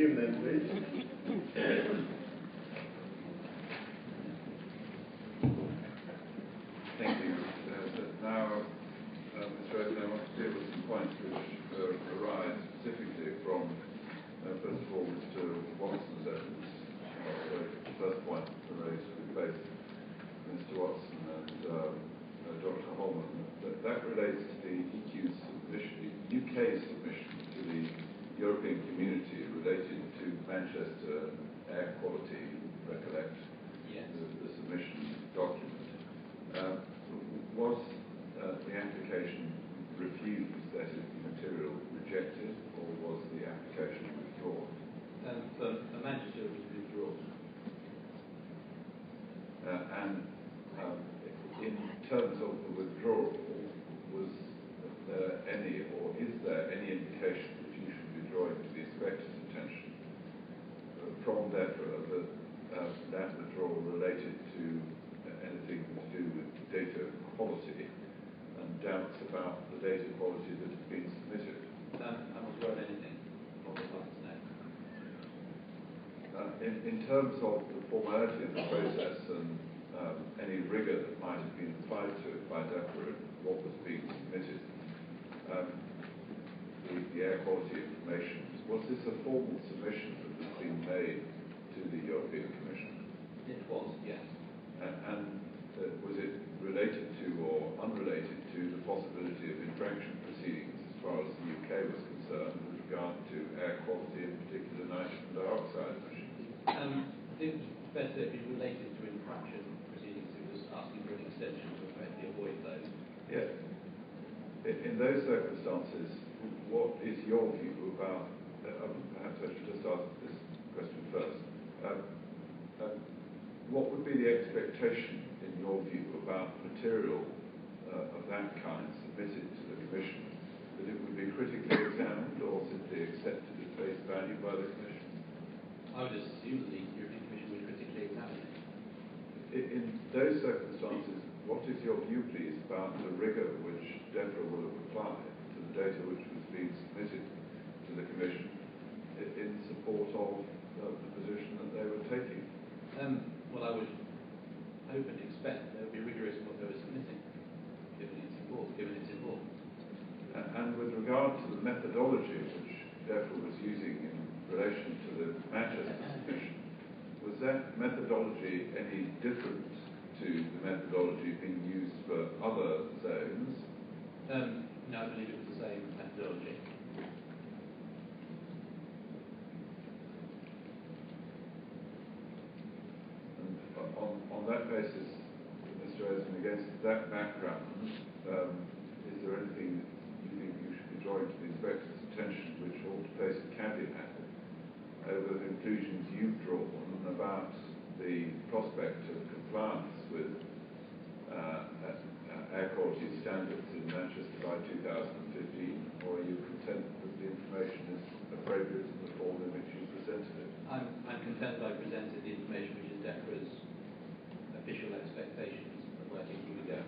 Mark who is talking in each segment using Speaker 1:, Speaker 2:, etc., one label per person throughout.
Speaker 1: Resume then, please.
Speaker 2: Thank you. Now, Mr. President, I want to deal with some points which arise specifically from, first of all, Mr. Watson's evidence. The first point raised with both Mr. Watson and Dr. Holman. That relates to the UK submission to the European community related to Manchester air quality, recollect,
Speaker 3: yes.
Speaker 2: the submission document. Was the application refused, that is, the material rejected, or was the application withdrawn?
Speaker 3: The Manchester was withdrawn.
Speaker 2: And in terms of the withdrawal, was there any, or is there any indication that you should be drawing to the inspector's attention from DEFRA that withdrawal related to anything to do with data quality and doubts about the data quality that has been submitted?
Speaker 3: I'm not aware of anything from the clients, no.
Speaker 2: In terms of the formality of the process and any rigour that might have been applied to it by DEFRA and what was being submitted, the air quality information, was this a formal submission that was being made to the European Commission?
Speaker 3: It was, yes.
Speaker 2: And was it related to or unrelated to the possibility of infraction proceedings as far as the UK was concerned with regard to air quality, in particular nitrogen dioxide emissions?
Speaker 3: It was better if it related to infraction proceedings. It was asking for an extension to effectively avoid those.
Speaker 2: Yes. In those circumstances, what is your view about, perhaps I should just ask this question first, what would be the expectation, in your view, about material of that kind submitted to the Commission? That it would be critically examined or simply accepted at face value by the Commission?
Speaker 3: I would assume that the European Commission would critically examine it.
Speaker 2: In those circumstances, what is your view, please, about the rigour which DEFRA will have applied to the data which was being submitted to the Commission in support of the position that they were taking?
Speaker 3: Well, I would hope and expect they would be rigorous in what they were submitting, given its importance.
Speaker 2: And with regard to the methodology which DEFRA was using in relation to the Manchester submission, was that methodology any different to the methodology being used for other zones?
Speaker 3: No, I believe it was the same methodology.
Speaker 2: On that basis, Mr. Rosen, against that background, is there anything you think you should be drawing to the inspector's attention which ought to place a caveat over the conclusions you've drawn about the prospect of compliance with air quality standards in Manchester by 2015, or are you content that the information is appropriate in the form in which you presented it?
Speaker 3: I'm content that I presented the information which is DEFRA's official expectations of where things would go.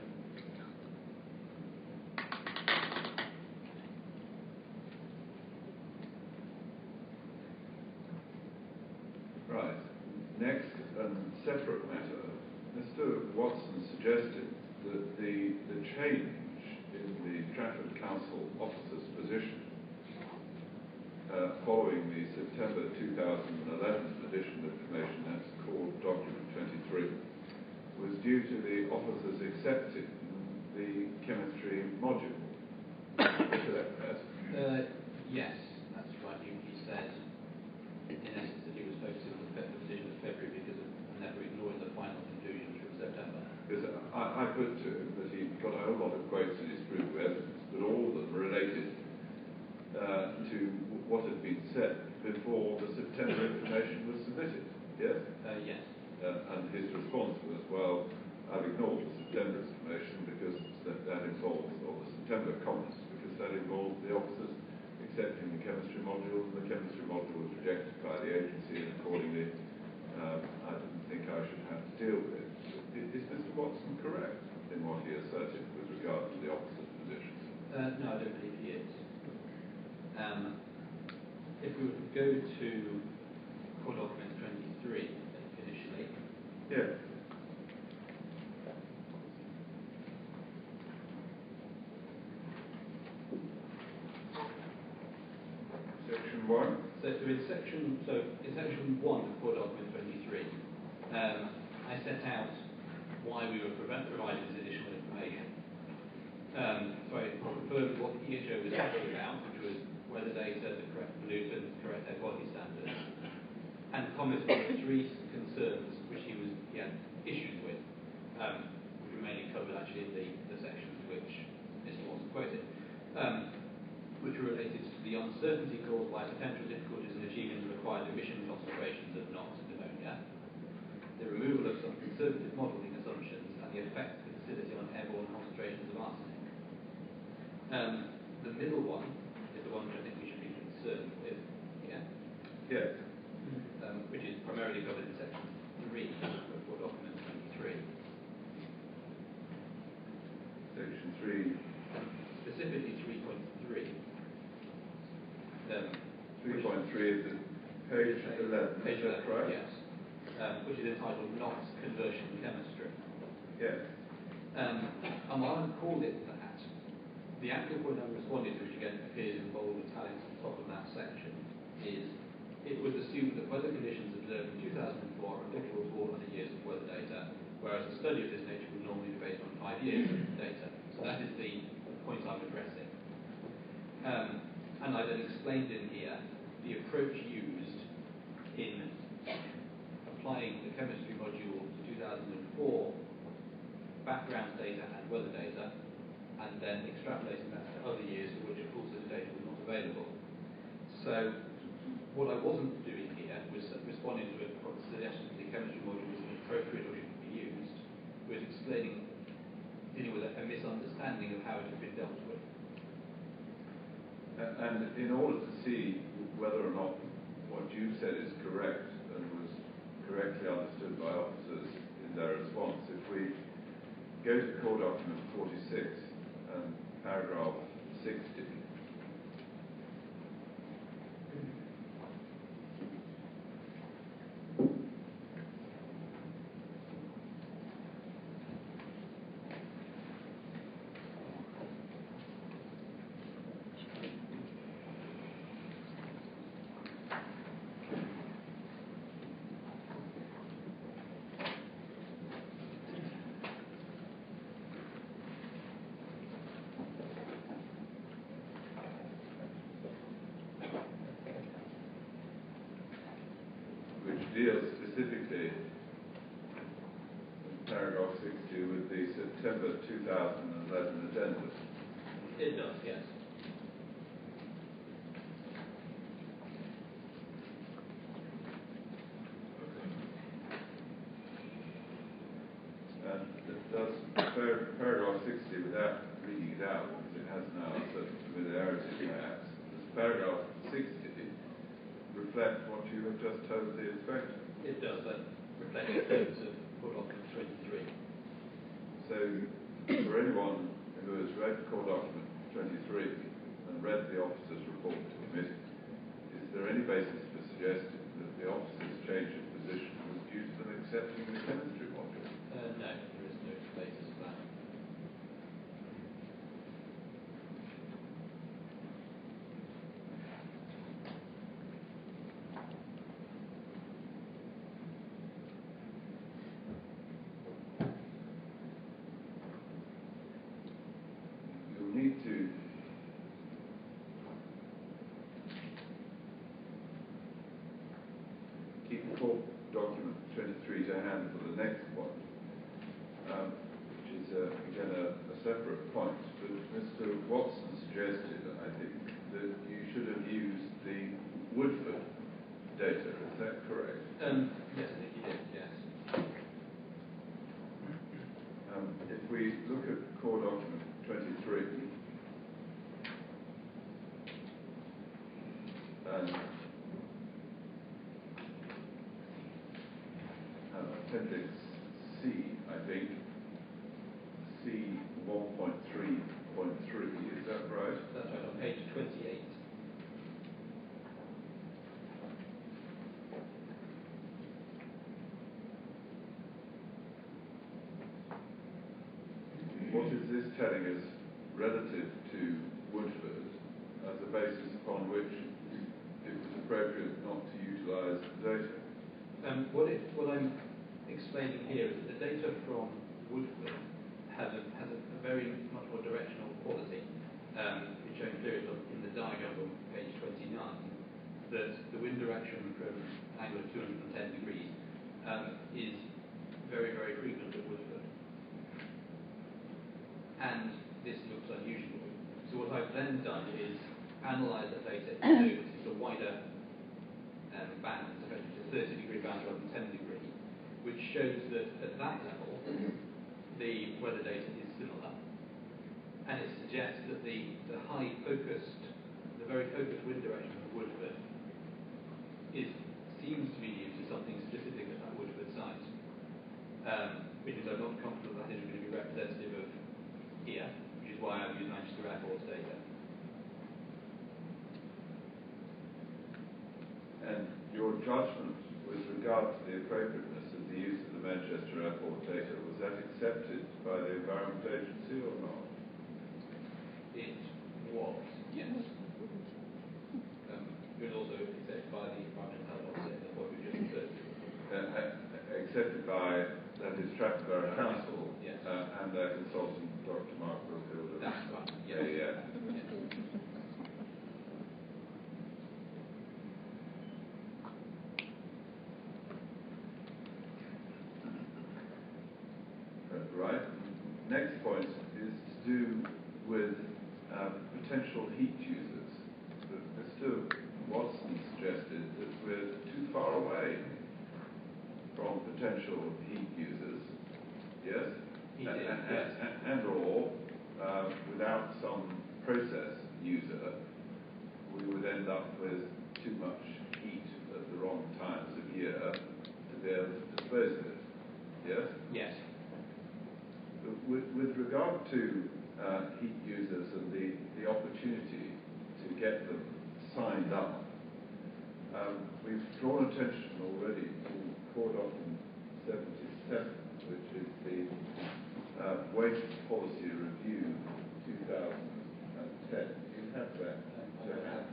Speaker 2: Right. Next, separate matter. Mr. Watson suggested that the change in the Stratford Council officer's position following the September 2011 edition of information, that's called Document 23, was due to the officers accepting the chemistry module.
Speaker 3: Yes, that's right. He said, in essence, that he was focusing on the decision of February because of never ignoring the final conclusions from September.
Speaker 2: Because I put to him that he got a whole lot of quotes in his proof of evidence, but all of them related to what had been said before the September information was submitted. Yes?
Speaker 3: Yes.
Speaker 2: And his response was, well, I've ignored the September information because that involves, or the September comments, because that involved the officers accepting the chemistry module, and the chemistry module was rejected by the agency, and accordingly I didn't think I should have to deal with it. Is Mr. Watson correct in what he asserted with regard to the officers' positions?
Speaker 3: No, I don't believe he is. if we were to go to core document 23 initially,
Speaker 2: Yeah. Section 1.
Speaker 3: So in section 1 of core document 23, I set out why we were providing this additional information. So I confirmed what the EHO was actually about, which was weather data, the correct pollutants, correct air quality standards, and commented on the 3 concerns which he had issues with, which remain covered actually in the sections which Mr. Watson quoted, which were related to the uncertainty caused by potential difficulties in achieving the required emission concentrations of NOx and ammonia, the removal of some conservative modelling assumptions, and the effect of the facility on airborne concentrations of arsenic. The middle one is the one which I think we should be concerned with here.
Speaker 2: Yes.
Speaker 3: Which is primarily covered in section 3 of core document 23.
Speaker 2: Section 3.
Speaker 3: Specifically 3.3.
Speaker 2: 3.3 is at page 11.
Speaker 3: Page 11,
Speaker 2: right?
Speaker 3: yes. Which is entitled NOx Conversion Chemistry.
Speaker 2: Yes.
Speaker 3: And while I've called it that, the actual point I'm responding to, which again appears in bold italics at the top of that section, is it was assumed that weather conditions observed in 2004 are applicable to all other years of weather data, whereas a study of this nature would normally be based on 5 years of data. So that is the point I'm addressing. And I then explained in here the approach used in applying the chemistry module to 2004 background data and weather data, and then extrapolating that to other years for which a full set of data was not available. So what I wasn't doing here was responding to a suggestion that the chemistry module was inappropriate or shouldn't be used, was dealing with a misunderstanding of how it had been dealt with.
Speaker 2: And in order to see whether or not what you said is correct and was correctly understood by officers in their response, if we go to core document 46 and paragraph 60, deals specifically in paragraph 60 with the September 2011 addendum.
Speaker 3: It does, yes.
Speaker 2: And it does paragraph 60 without reading it out, because it has now a certain familiarity perhaps. Does paragraph 60 reflect what you have just told the inspector?
Speaker 3: It does, that reflects the purpose of core document 23.
Speaker 2: So, for anyone who has read core document 23 and read the officer's report to committee, is there any basis for suggesting that the officer's change of position was due to them accepting the chemistry module?
Speaker 3: No, there is no basis for that.
Speaker 2: You'll need to keep core document 23 to hand for the next one, which is again a separate point. But Mr. Watson suggested, I think, that you should have used the Woodford data. Is that correct?
Speaker 3: Yes, I think he did, yes.
Speaker 2: If we look at core document 23 and appendix C, I think, C 1.3.3, is that right?
Speaker 3: That's right, on page 28.
Speaker 2: what is this telling us relative to Woodford as a basis upon which it was appropriate not to utilise the data?
Speaker 3: What I'm explaining here is that the data from Woodford has a very much more directional quality. It's shown clearly in the diagram on page 29 that the wind direction from an angle of 210 degrees is very, very frequent at Woodford. And this looks unusual. So what I've then done is analyse the data into a wider band, effectively a 30-degree band rather than 10 degree, which shows that at that level the weather data is similar, and it suggests that the very focused wind direction of Woodford seems to be due to something specific at that Woodford site, which is I'm not confident that is going to be representative of here, which is why I've used Manchester Airport's data.
Speaker 2: And your judgment with regard to the appropriateness of the use of the Manchester Airport data, was that accepted by the Environment Agency or not?
Speaker 3: It was, yes. It was also accepted by the Environment Health Officer, that's what we just referred to.
Speaker 2: Accepted by, that is, Stratford Borough Council,
Speaker 3: yes.
Speaker 2: And their consultant, Dr. Mark Brookfield.
Speaker 3: That's right, yes.
Speaker 2: Yeah. Right. Next point is to do with potential heat users. Mr. Watson suggested that we're too far away from potential heat users. Yes?
Speaker 3: He did, yes.
Speaker 2: And/or without some process user, we would end up with too much heat at the wrong times of year to be able to dispose of it. Yes?
Speaker 3: Yes.
Speaker 2: With regard to heat users and the opportunity to get them signed up, we've drawn attention already to Core Document 77, which is the Waste Policy Review 2010. You have that to hand.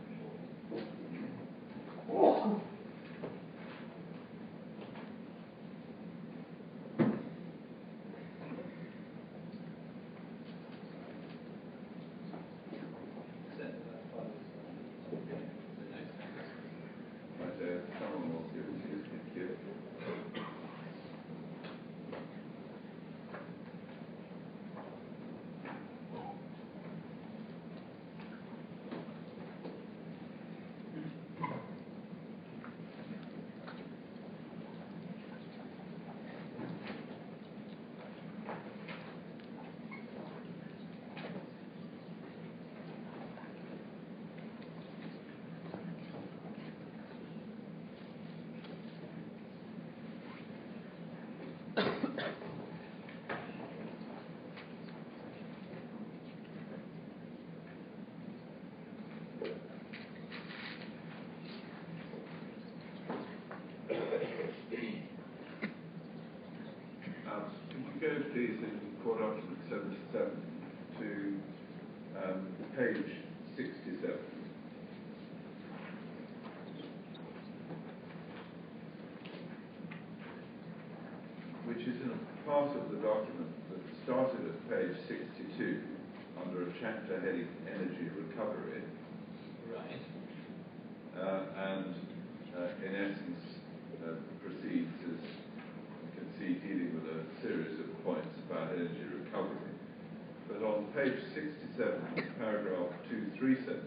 Speaker 2: Someone will give it to you. Thank you. Could you go, please, in Core Document 77 to page 67. Which is in a part of the document that started at page 62 under a chapter heading Energy Recovery.
Speaker 3: Right.
Speaker 2: And in essence proceeds as you can see dealing with a series of points about energy recovery. But on page 67, paragraph 237,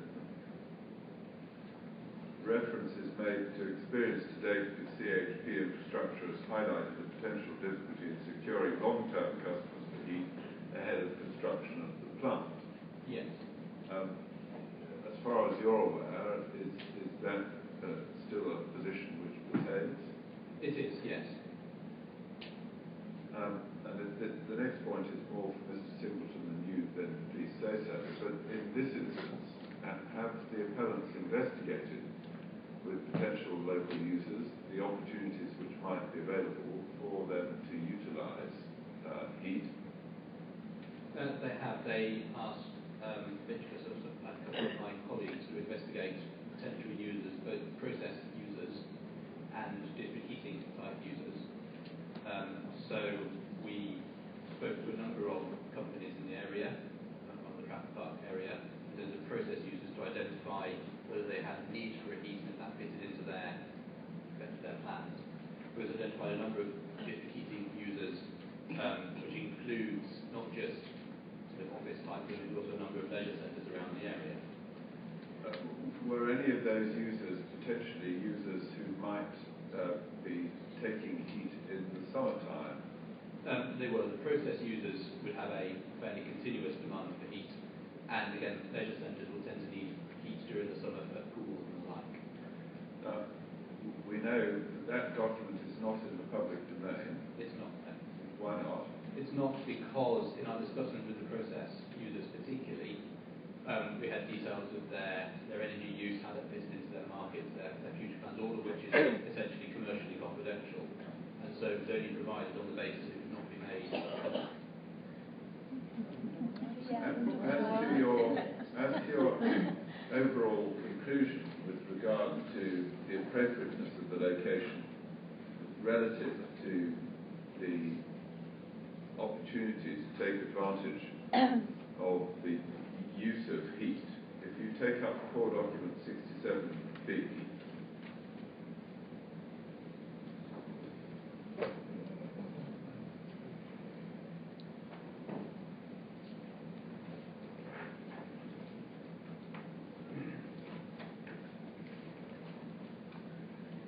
Speaker 2: reference is made to experience to date with CHP infrastructure has highlighted the potential difficulty in securing long-term customers for heat ahead of construction of the plant.
Speaker 3: Yes.
Speaker 2: As far as you're aware, is that still a position which pertains?
Speaker 3: It is, yes.
Speaker 2: And the next point is more for Mr. Singleton than you, then please say so. But in this instance, have the appellants investigated with potential local users the opportunities which might be available for them to utilise heat?
Speaker 3: They have. They asked Mitchell, a couple of my colleagues, to investigate potential users, both process users and district heating type users. So we spoke to a number of companies in the area, on the Trafford Park area, in terms of process users, to identify whether they had need for a heat and that fitted into their plans. We also identified a number of district heating users, which includes not just sort of office type, but also a number of leisure centres around the area.
Speaker 2: Were any of those users potentially users who might be taking heat in the summertime?
Speaker 3: They were. The process users would have a fairly continuous demand for heat, and again, leisure centres will tend to need heat during the summer for pools and the like.
Speaker 2: We know that document is not in the public domain.
Speaker 3: It's not. No.
Speaker 2: Why not?
Speaker 3: It's not because in our discussions with the process users particularly, we had details of their energy use, how that fits into their markets, their future plans, all of which is essentially commercially confidential, and so it's only provided on the basis it would not be made.
Speaker 2: As to your overall conclusion with regard to the appropriateness of the location relative to the opportunity to take advantage of the use of heat, if you take up core document 67B,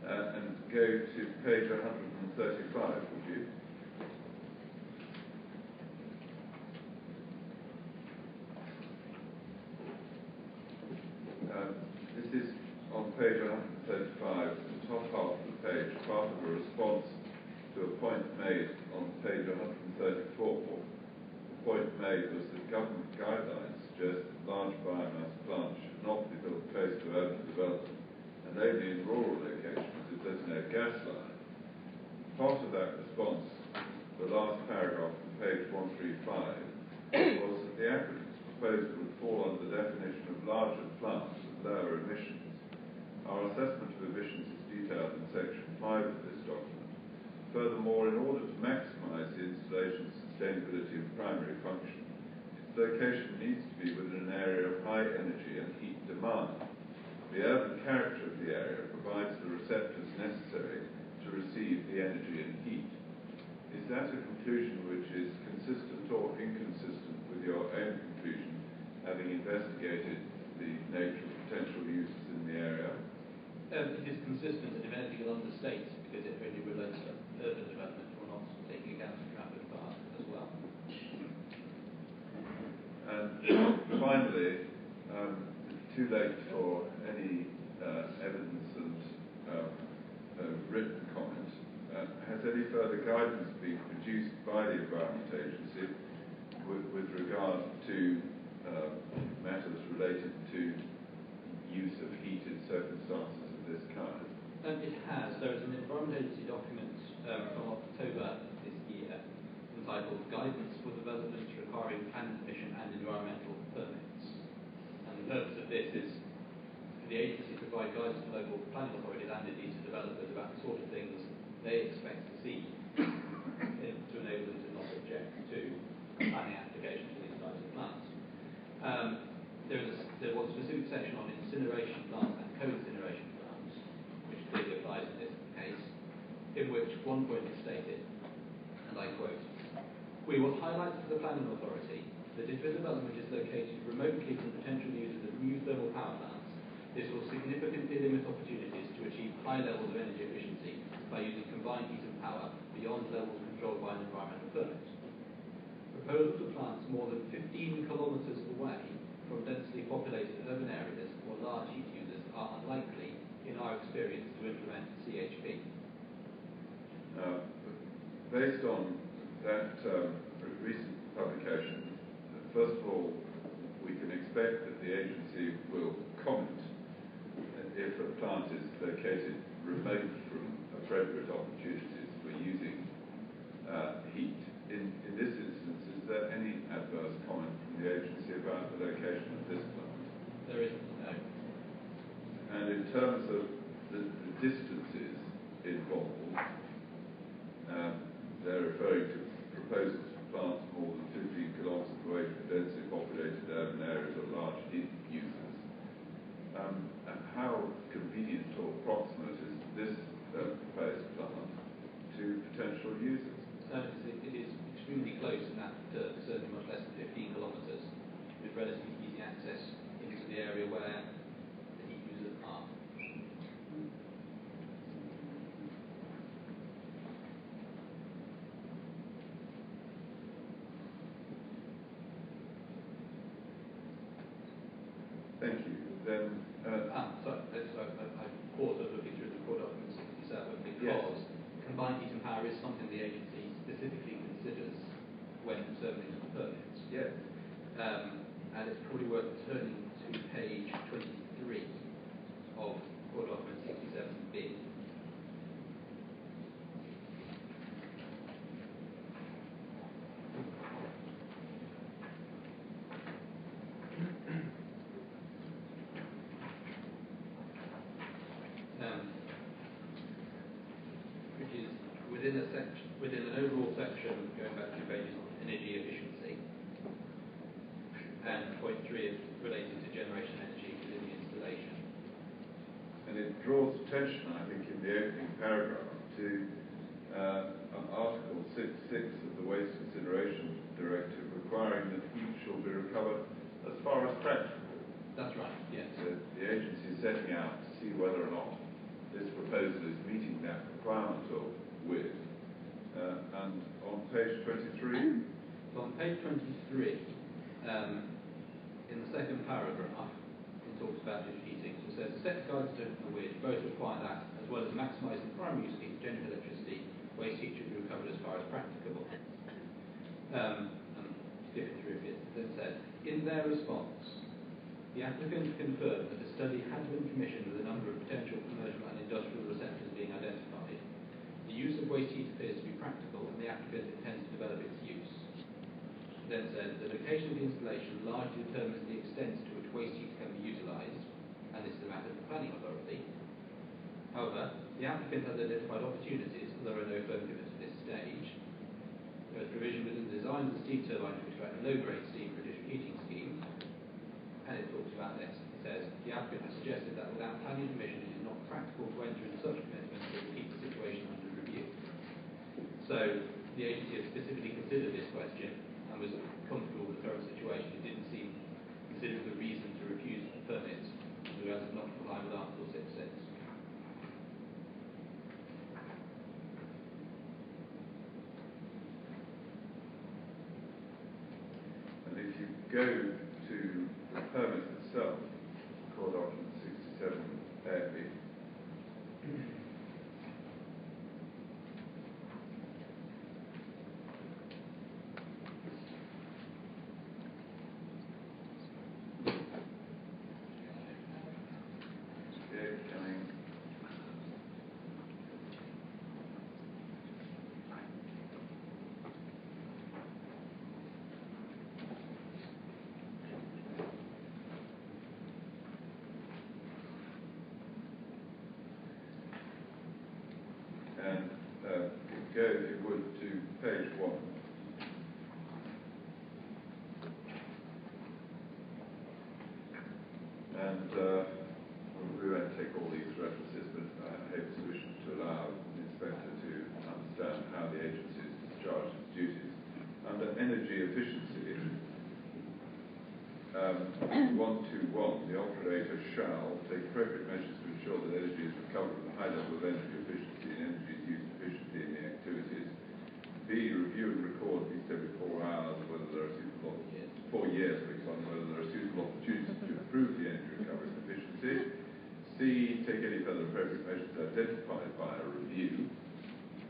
Speaker 2: and go to page 135, would you? This is on page 135, the top half of the page, part of a response to a point made on page 134. The point made was that government guidelines suggest that large biomass plants should not be built close to urban development and only in rural locations if there's no gas line. Part of that response, the last paragraph on page 135, was that the applicant's proposal would fall under the definition of larger plants with lower emissions. Our assessment of emissions is detailed in section 5 of this document. Furthermore, in order to maximise the installation's sustainability and primary function, its location needs to be within an area of high energy and heat demand. The urban character of the area provides the receptors necessary to receive the energy and heat. Is that a conclusion which is consistent or inconsistent with your own conclusion, having investigated the nature of potential uses in the area?
Speaker 3: It is consistent, and if anything, will understate, because it really relates to urban development. We're not taking account of Trafford Park as well.
Speaker 2: And finally, it's too late for any evidence and written comment. Has any further guidance been produced by the Environment Agency with regard to matters related to use of heat in circumstances of this kind?
Speaker 3: It has. There is an Environment Agency document from October this year entitled Guidance for Developments Requiring Planning Permission and Environmental Permits. And the purpose of this is for the agency to provide guidance to local planning authorities and indeed to developers about the sort of things they expect to see to enable them to not object to planning applications for these types of plants. There was a specific section on incineration plants and co-incineration plants, which clearly applies in this case, in which one point is stated, and I quote, "We will highlight to the planning authority that if a development is located remotely from potential users of new thermal power plants, this will significantly limit opportunities to achieve high levels of energy efficiency by using combined heat and power beyond levels controlled by an environmental permit. Proposals for plants more than 15 kilometres away from densely populated urban areas or large heat users are unlikely, in our experience, to implement CHP."
Speaker 2: Based on that recent publication, first of all, we can expect that the agency will comment if a plant is located remote from appropriate opportunities for using heat. In this instance, is there any adverse comment from the agency about the location of this plant?
Speaker 3: There isn't, no.
Speaker 2: And in terms of the distances involved, they're referring to proposals for plants more than 15 kilometres away from densely populated urban areas or large users. How convenient or proximate is this proposed plant to potential users?
Speaker 3: It is extremely close in that certainly much less than 15 kilometres, with relatively easy access into the area where the heat users are.
Speaker 2: Thank you. Then,
Speaker 3: I paused looking through the report document 67 because
Speaker 2: yes.
Speaker 3: combined heat and power is something the agency specifically considers when determining the permits.
Speaker 2: Yes.
Speaker 3: And it's probably worth turning to page 23 of report document 67B. Which is within an overall section going back 2 pages on energy efficiency, and point 3 is related to generation energy within the installation.
Speaker 2: And it draws attention, I think, in the opening paragraph to Article 6.6 of the Waste Incineration Directive, requiring that heat shall be recovered as far as practicable.
Speaker 3: That's right, yes.
Speaker 2: The agency is setting out to see whether or not this proposal is meeting that requirement or with. And on page 23?
Speaker 3: So on page 23, in the second paragraph, it talks about district heating. So it says, the set guides for which both require that, as well as maximising primary use of heat to generate electricity, waste heat should be recovered as far as practicable. And skipping through it, then says, in their response, the applicant confirmed that the study had been commissioned with a number of potential commercial and industrial receptors being identified. The use of waste heat appears to be practical, and the applicant intends to develop its use. Then said, the location of the installation largely determines the extent to which waste heat can be utilised, and this is a matter for the planning authority. However, the applicant has identified opportunities, and there are no firm commitments at this stage. There is provision within the design of the steam turbine to extract low-grade steam for a district heating scheme, and it talks about this. It says, the applicant has suggested that without planning permission it is not practical to enter into such commitments that will keep the situation under review. So, the agency has specifically considered this question and was comfortable with the current situation. It didn't seem considered the reason to refuse permits as regards to not complying with Article 6.6.
Speaker 2: And if you go to the permit itself, called document 67A, and go, if you would, to page 1. And we won't take all these references, but I hope sufficient to allow the inspector to understand how the agency is discharged its duties. Under energy efficiency, 121, the operator shall take appropriate measures to ensure that energy is recovered with a high level of energy efficiency and energy is used efficiently in the activities. B, review and record at least every 4 hours whether there are suitable, 4 years, for example, whether there are suitable opportunities to improve the energy recovery and efficiency. C, take any further appropriate measures identified by a review.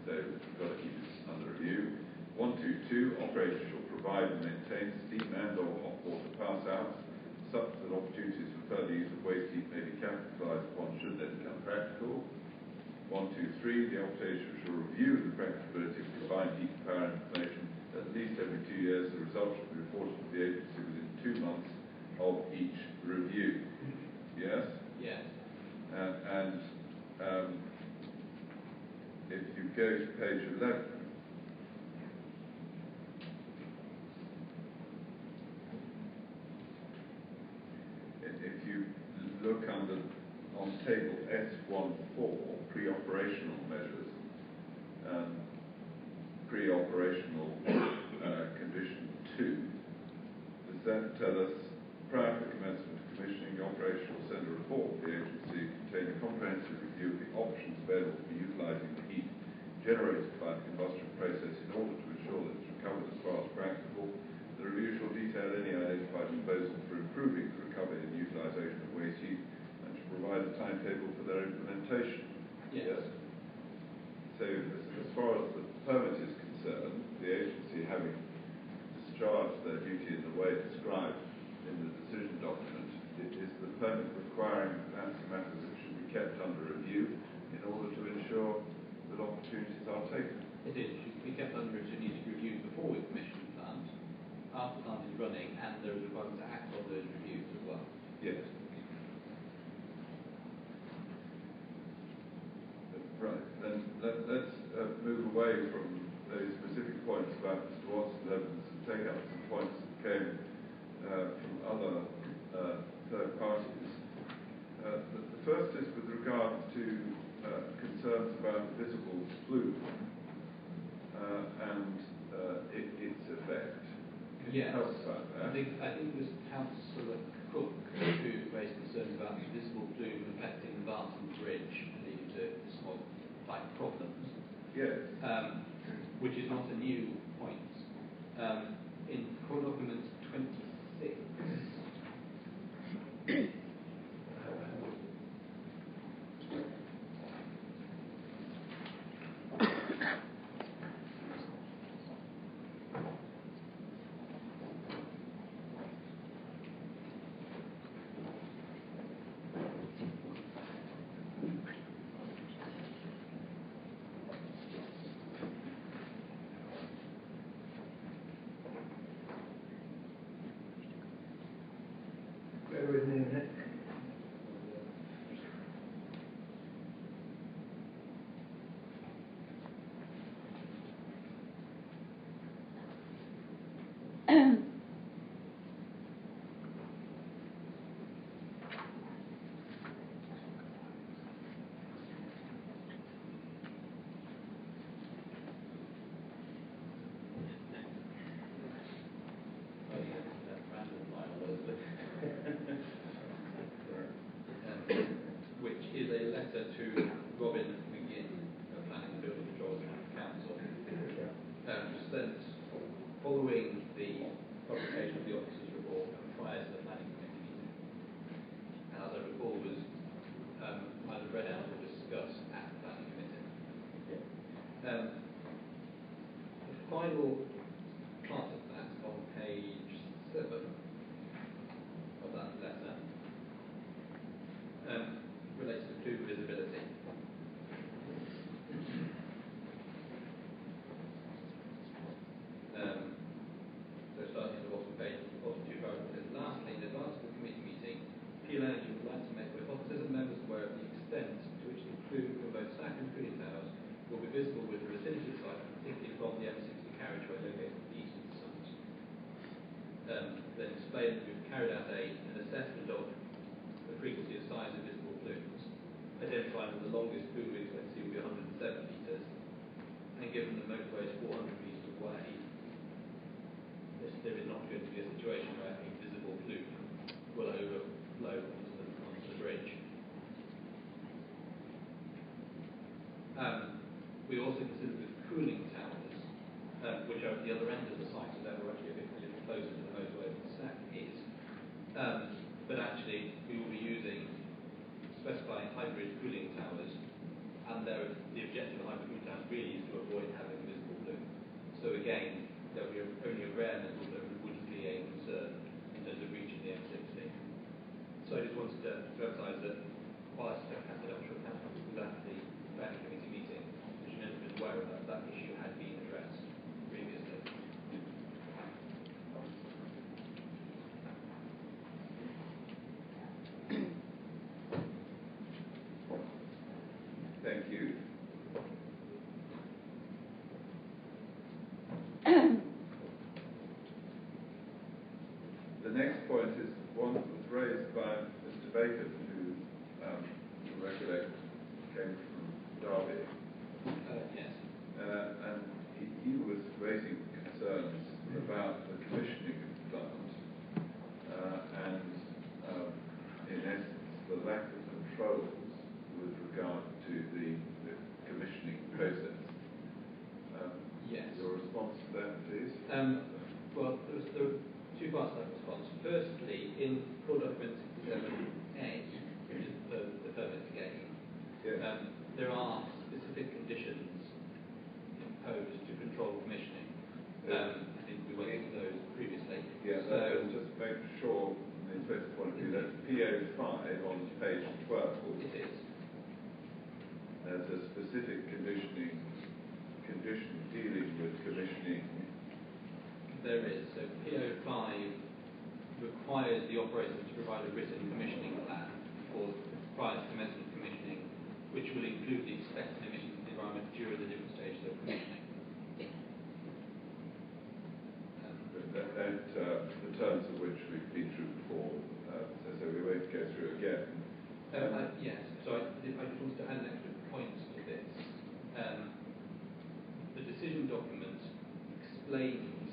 Speaker 2: So we've got to keep it under review. 122, operators shall provide and maintain steam and or hot water pass outs, such that opportunities for further use of waste heat may be capitalised upon should they become practical. 123, the operator shall review the practicability of combined heat and power information at least every 2 years. The results should be reported to of each review. Yes?
Speaker 3: Yes.
Speaker 2: And if you go to page 11, if you look on table S14, pre-operational measures, pre-operational condition 2, does that tell us, prior to commencement of commissioning, the operation will send a report to the agency containing a comprehensive review of the options available for utilising the heat generated by the combustion process in order to ensure that it's recovered as far as practicable. The review shall detail any identified proposals for improving the recovery and utilisation of waste heat and shall provide a timetable for their implementation.
Speaker 3: Yes.
Speaker 2: So as far as the permit is concerned, the agency having discharged their duty in the way described in the decision document, it is the permit requiring that's a matter that should be kept under review in order to ensure that opportunities are taken.
Speaker 3: It is. It should be kept under review. It needs to be reviewed before we commission the plant, after the plant is running, and there is a requirement to act on those reviews as well.
Speaker 2: Yes. Right. Then let's move away from those specific points about Mr. Watson's evidence and take up some points that came from other third parties. The first is with regard to concerns about visible flume and its effect. Can you tell us about that?
Speaker 3: I think it was Councillor Cook who raised concerns about the visible flume affecting the Barton Bridge, leading to smog-type problems.
Speaker 2: Yes.
Speaker 3: Which is not a new point. In core document 26.
Speaker 1: Bear with me a minute.
Speaker 3: Which is a letter to Robin McGinn of Planning and Building Control Council, sent following the publication of the officer's report and prior to the planning committee meeting. And as I recall, was either read out or discussed at the planning committee. The final part of that on page 7 of that letter relates to flume visibility. So starting at the bottom page, the bottom two paragraphs says, lastly, in advance of the committee meeting, Peel Energy would like to make both officers and members aware of the extent to which the flume from both stack and cooling towers will be visible with the vicinity of the site, particularly from the M60 carriageway located to the east of the site. Then explain that we've carried out an assessment of the frequency and size of visible flumes, identifying that the longest flume we expect to see will be 107 metres, and given the motorway is 400 metres away, there is not going to be a situation where a visible flume will overflow onto the bridge. We also considered the cooling towers, which are at the other end of the site, and therefore actually a little closer to the motorway than the stack is. But actually, we will be specifying hybrid cooling towers, and the objective of hybrid cooling towers really is to avoid having visible flume. So again, there will be only a rare metal that would be a concern in terms of reaching the M60. So I just wanted to emphasise that whilst I'm not sure how it was at the planning committee meeting, the should have been aware of that issue had been addressed previously.
Speaker 2: The next point is one that was raised by Mr. Bacon, who, you recollect, came from Derby.
Speaker 3: Yes.
Speaker 2: And he was raising concerns about the commissioning of the plant and, in essence, the lack of controls with regard to the commissioning process.
Speaker 3: Yes.
Speaker 2: Your response to that, please?
Speaker 3: Well, there are two parts to that response. Firstly, in Core Document 67A, which is the permit again,
Speaker 2: Yes.
Speaker 3: there are specific conditions imposed to control commissioning.
Speaker 2: Yes.
Speaker 3: I think we went into those previously.
Speaker 2: Yes,
Speaker 3: So,
Speaker 2: just make sure, from the inspector's point of view, that's PO5 on page 12.
Speaker 3: it is.
Speaker 2: There's a specific condition dealing with commissioning.
Speaker 3: There is. So PO5 requires the operator to provide a written commissioning plan for prior to commencement commissioning, which will include the expected emissions of the environment during the different stages of commissioning. The terms of which we've been through before, so we won't go through again. Yes. So I just wanted to add an extra point to this. The decision document explains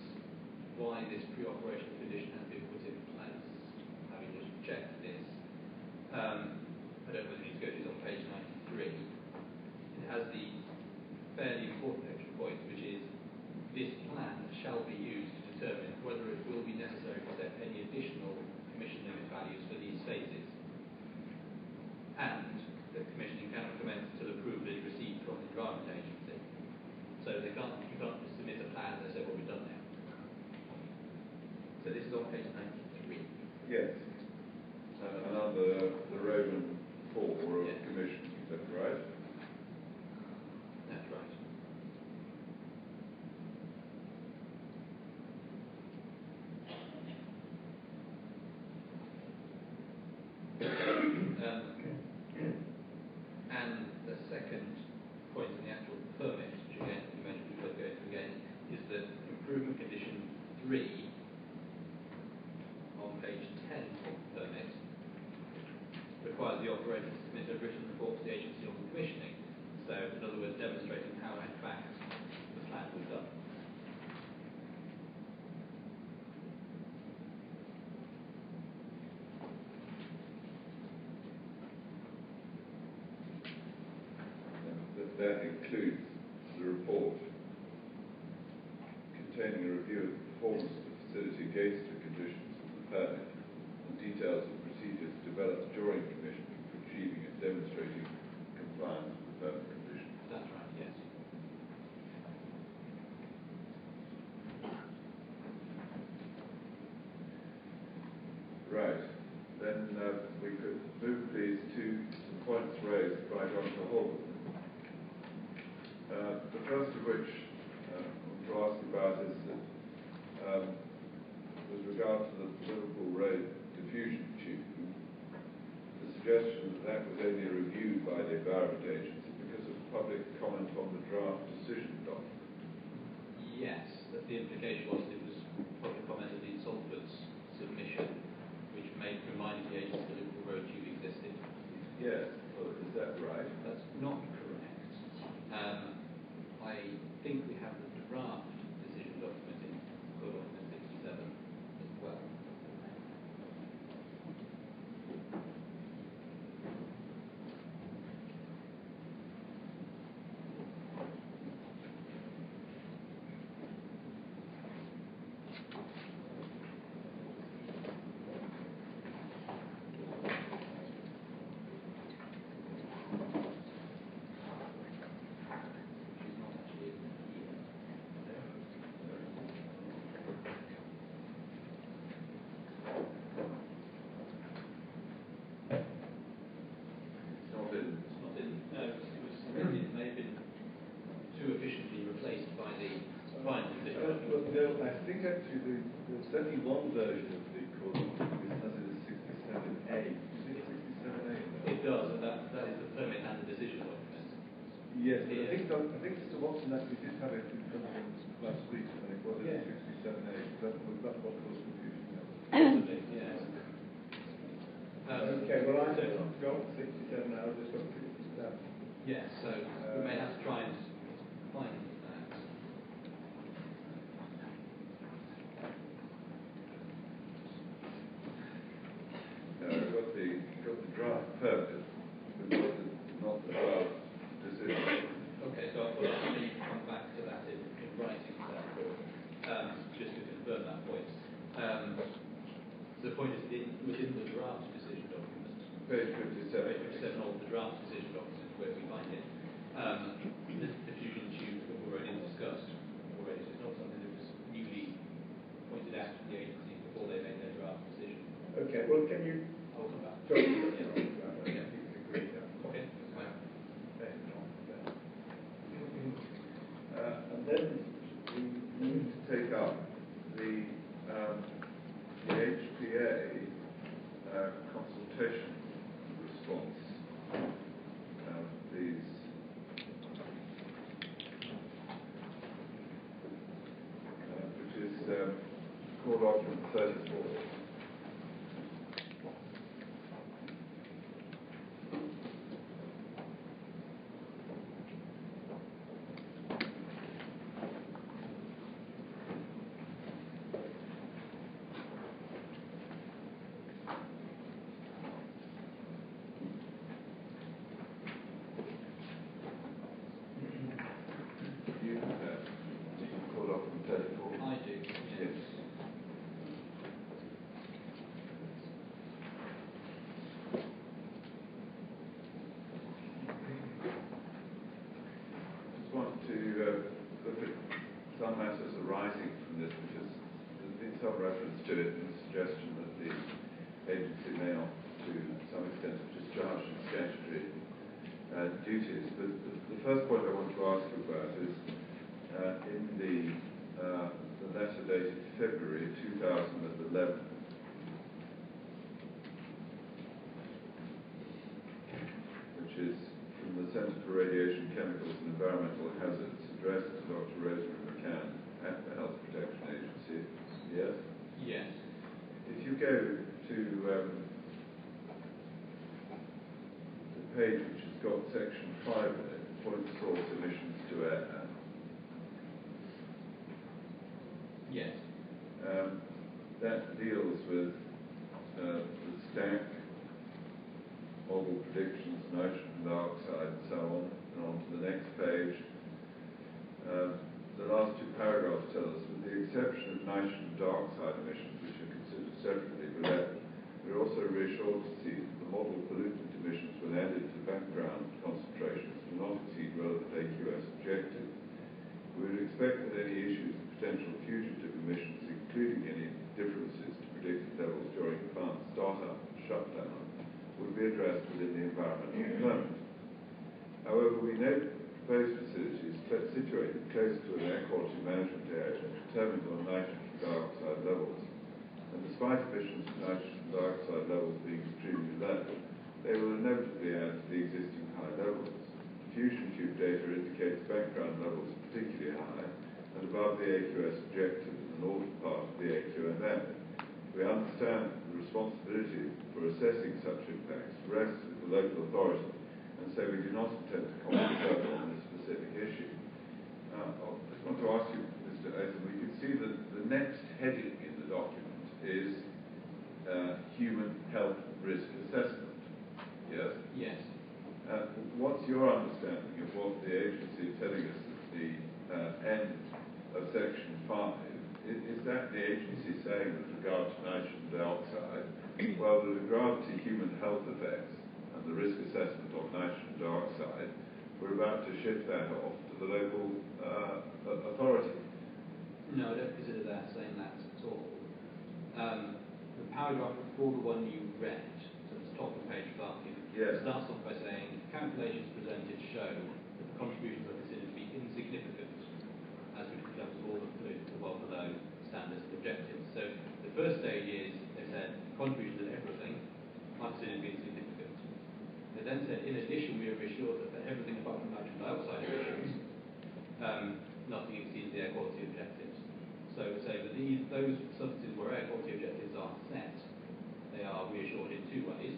Speaker 3: why this pre-operational condition has been put in place. Having just checked this, I don't know whether you need to go to this on page 93. It has the fairly important extra point, which is this plan shall be used to determine whether it will be necessary to set any additional commission limit values for these phases, and that commissioning cannot commence until approval is received from the Environment Agency. So you can't just submit a plan and say, well, we've done now. So this is on page 93.
Speaker 2: Yes. And under the Roman 4 of
Speaker 3: Yes.
Speaker 2: commissioning, is that right?
Speaker 3: That's right. And the second point in the actual permit, which again you mentioned we both go into again, is that improvement condition 3 on page 10 of the permit requires the operator to submit a written report to the agency on the commissioning. So, in other words, demonstrating how in fact the plan was done.
Speaker 2: That includes the report containing a review of the performance of the facility against the conditions of the permit and details of procedures developed during commissioning for achieving and demonstrating compliance with permit conditions.
Speaker 3: That's right, yes.
Speaker 2: Right. Then we could move, please, to some points raised by Dr. Holden. The first of which I want to ask about is that with regard to the Liverpool Road diffusion tube, the suggestion that that was only reviewed by the Environment Agency because of public comment on the draft decision document.
Speaker 3: Yes, that the implication was it was public comment of the Salford's submission, which made reminding the agency that Liverpool Road tube existed.
Speaker 2: Yes, well, is that right?
Speaker 3: That's not correct. I think we have the draft decision document in Core Document 67 as well.
Speaker 2: I think actually there's only one version of the code which has it as 67A. Is it 67A?
Speaker 3: It does, and that is the permit and the decision document.
Speaker 2: Yes, but I think Mr. Watson actually did have it in front of him last week, and it was 67A. That's what caused confusion.
Speaker 1: 67 hours is something.
Speaker 3: Yes, so we may have to try and find that.
Speaker 2: We've got the draft permit, but not the draft decision.
Speaker 3: Okay, so I'll need to come back to that in writing, therefore, just to confirm that point. The point is within the draft decision document.
Speaker 2: Page 57.
Speaker 3: Page 57 of the draft decision document where we find it. The diffusion tubes that were already discussed already, so it's not something that was newly pointed out to the agency before they made their draft decision.
Speaker 1: Okay, well, can you...
Speaker 3: I'll come back.
Speaker 1: Sorry.
Speaker 3: Yeah.
Speaker 1: Agree that.
Speaker 3: Okay, that's fine.
Speaker 2: And then we need to take up the HPA consultation response. These which is core document 34. Core document 34.
Speaker 3: I do, yes.
Speaker 2: Yes. Just want to look at some matters arising from this, because there's been some reference to it and suggestion that the agency may opt to some extent have discharged its statutory duties. But the first point I want to ask you about is in the letter dated February 2011, which is from the Centre for Radiation, Chemicals and Environmental Hazards, addressed to Dr. Rosemary McCann at the Health Protection Agency. Yes?
Speaker 3: Yes.
Speaker 2: If you go to the page which has got section 5 in it, point source emissions to air,
Speaker 3: Yes.
Speaker 2: that deals with the stack, model predictions, nitrogen dioxide, and so on, and on to the next page. The last two paragraphs tell us, with the exception of nitrogen dioxide emissions, which are considered separately, we're also reassured to see that the model pollutant emissions, when added to background concentrations, will not exceed relevant AQS objectives. We would expect that any issues of potential fugitive emissions, including any differences to predicted levels during plant startup and shutdown, would be addressed within the environmental permit. However, we note proposed facilities situated close to an air quality management area determined on nitrogen dioxide levels, and despite emissions of nitrogen dioxide levels being extremely low, they will inevitably add to the existing high levels. Fusion tube data indicates background levels are particularly high and above the AQS objective in the northern part of the AQMM. We understand that the responsibility for assessing such impacts rests with the local authority, and so we do not intend to comment further on this specific issue. I just want to ask you, Mr. Aitken, we can see that the next heading in the document is human health risk assessment. Yes?
Speaker 3: Yes.
Speaker 2: What's your understanding of what the agency is telling us at the end of section 5? Is that the agency saying with regard to nitrogen dioxide, well, with regard to human health effects and the risk assessment of nitrogen dioxide, we're about to shift that off to the local authority?
Speaker 3: No, I don't consider that saying that at all. The paragraph before the one you read, so the top of page 5,
Speaker 2: yes,
Speaker 3: starts off by saying, calculations presented show that the contributions are considered to be insignificant as we conduct all the pollutants are well below standards and objectives. So the first stage is, they said, contributions of everything are considered to be insignificant. They then said, in addition, we are reassured that for everything apart from nitrogen dioxide emissions, nothing exceeds the air quality objectives. So say that those substances where air quality objectives are set, they are reassured in two ways.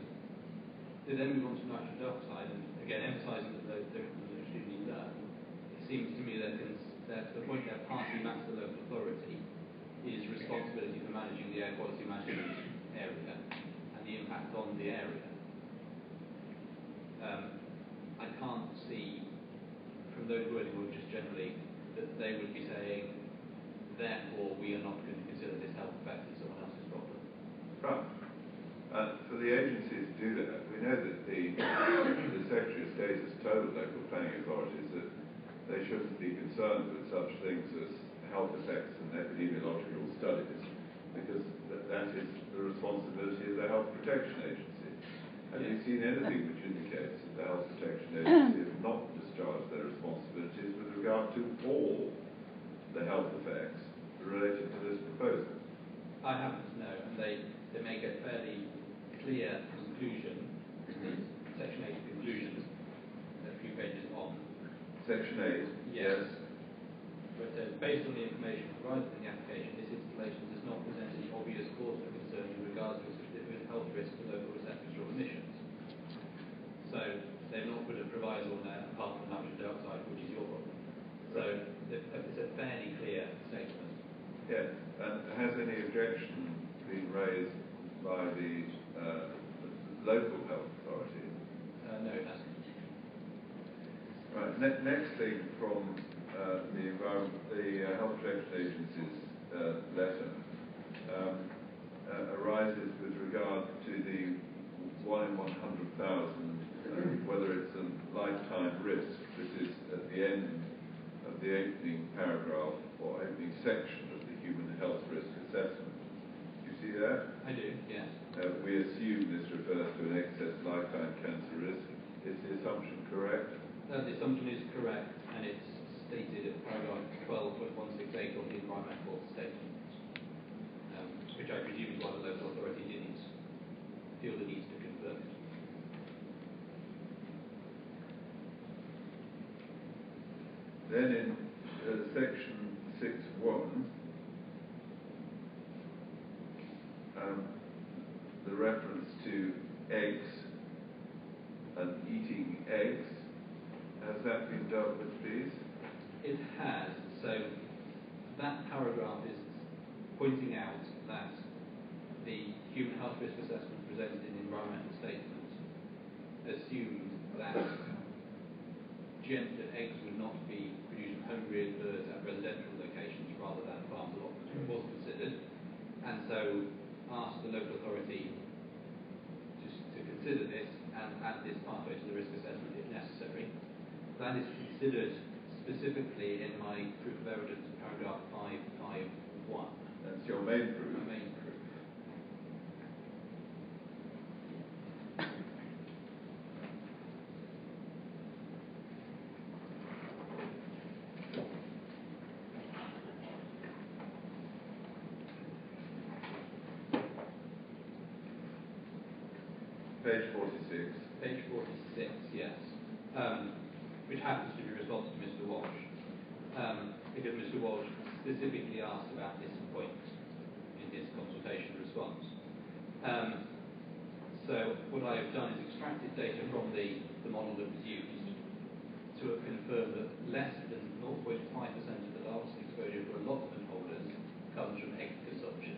Speaker 3: They then move on to nitrogen dioxide, and again emphasising that those differences are extremely low. It seems to me that to the point where party maps the local authority is responsibility for managing the air quality management area and the impact on the area. I can't see from those wording or just generally that they would be saying, therefore we are not going to consider this health effect as someone else's problem.
Speaker 2: Right. And for the agencies to do that, we know that the Secretary of State has told local planning authorities that they shouldn't be concerned with such things as health effects and epidemiological studies, because that is the responsibility of the Health Protection Agency. Have you seen anything which indicates that the Health Protection Agency have not discharged their responsibilities with regard to all the health effects related to this proposal?
Speaker 3: I haven't, no, and they make a fairly clear conclusion, Section 8 conclusion, a few pages on.
Speaker 2: Section 8?
Speaker 3: Yes. Where it says, based on the information provided in the application, this installation does not present any obvious cause for concern in regards to a significant health risk to local receptors or emissions. So they've not put a proviso on there apart from nitrogen dioxide, which is your problem. So it's a fairly clear statement.
Speaker 2: Yes, and has any objection been raised by the local health authorities?
Speaker 3: No, it hasn't.
Speaker 2: Right. Next thing from the Health Protection Agency's letter arises with regard to the 1 in 100,000, whether it's a lifetime risk. This is at the end of the opening paragraph or opening section of the Human Health Risk Assessment. You see that?
Speaker 3: I do, yes.
Speaker 2: We assume this refers to an excess lifetime cancer risk. Is the assumption correct?
Speaker 3: The assumption is correct, and it's stated at paragraph 12.168 of the environmental statement, which I presume is why the local authority didn't feel the need to confirm it.
Speaker 2: Then in section 6.1, the reference to eggs and eating eggs, has that been dealt with, please?
Speaker 3: It has. So that paragraph is pointing out that the human health risk assessment presented in the environmental statement assumed that eggs would not be produced from home-reared birds at residential locations rather than farms a lot was considered, and so asked the local authority to consider this and add this pathway to the risk assessment if necessary. That is considered specifically in my proof of evidence, paragraph 551.
Speaker 2: That's your main proof?
Speaker 3: My main proof.
Speaker 2: Page 46.
Speaker 3: Page 46, yes. Which happens to be a response to Mr. Walsh. Because Mr. Walsh specifically asked about this point in his consultation response. So what I have done is extracted data from the model that was used to have confirmed that less than 0.5% of the largest exposure for allotment holders comes from egg consumption.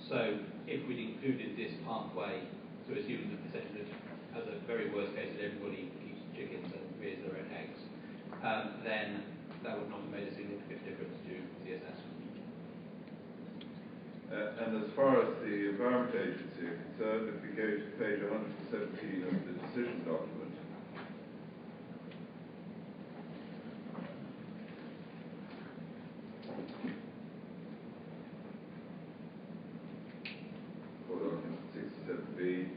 Speaker 3: So if we'd included this pathway to assume that essentially, as a very worst case, that everybody eats chickens and rears their own eggs, then that would not have made a significant difference to the assessment.
Speaker 2: And as far as the Environment Agency are concerned, if we go to page 117 of the decision document, for document 67B,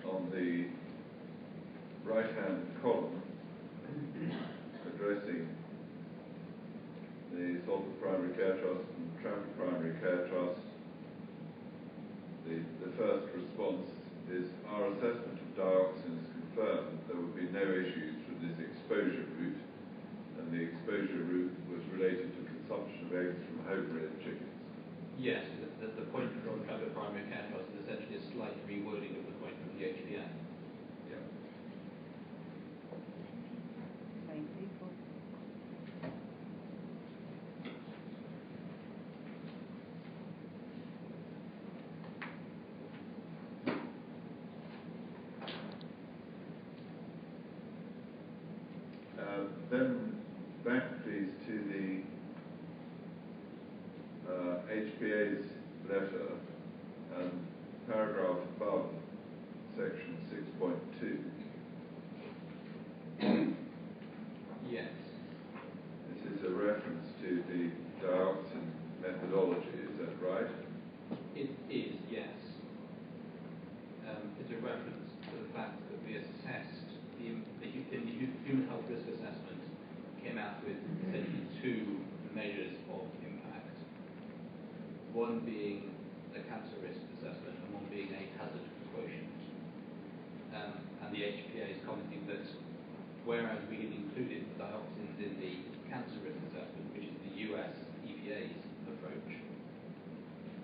Speaker 2: on the right-hand column, addressing the Salford Primary Care Trust and Trafford Primary Care Trust, the first response is, our assessment of dioxins confirmed there would be no issue issues from this exposure route, and the exposure route was related to consumption of eggs from home-bred chickens.
Speaker 3: Yes, the point from the primary care trust is essentially a slight rewording of the point from the HPA.
Speaker 2: Yeah.
Speaker 4: Same people.
Speaker 2: Then back please to the HPA's letter and paragraph above section 6.2.
Speaker 3: Yes.
Speaker 2: This is a reference to the dioxin methodology, is that right?
Speaker 3: It is, yes. It's a reference to the fact that we assessed in the human health risk assessment came out with essentially two measures of impact. One being a cancer risk assessment and one being a hazard quotient. And the HPA is commenting that whereas we had included the dioxins in the cancer risk assessment, which is the US EPA's approach,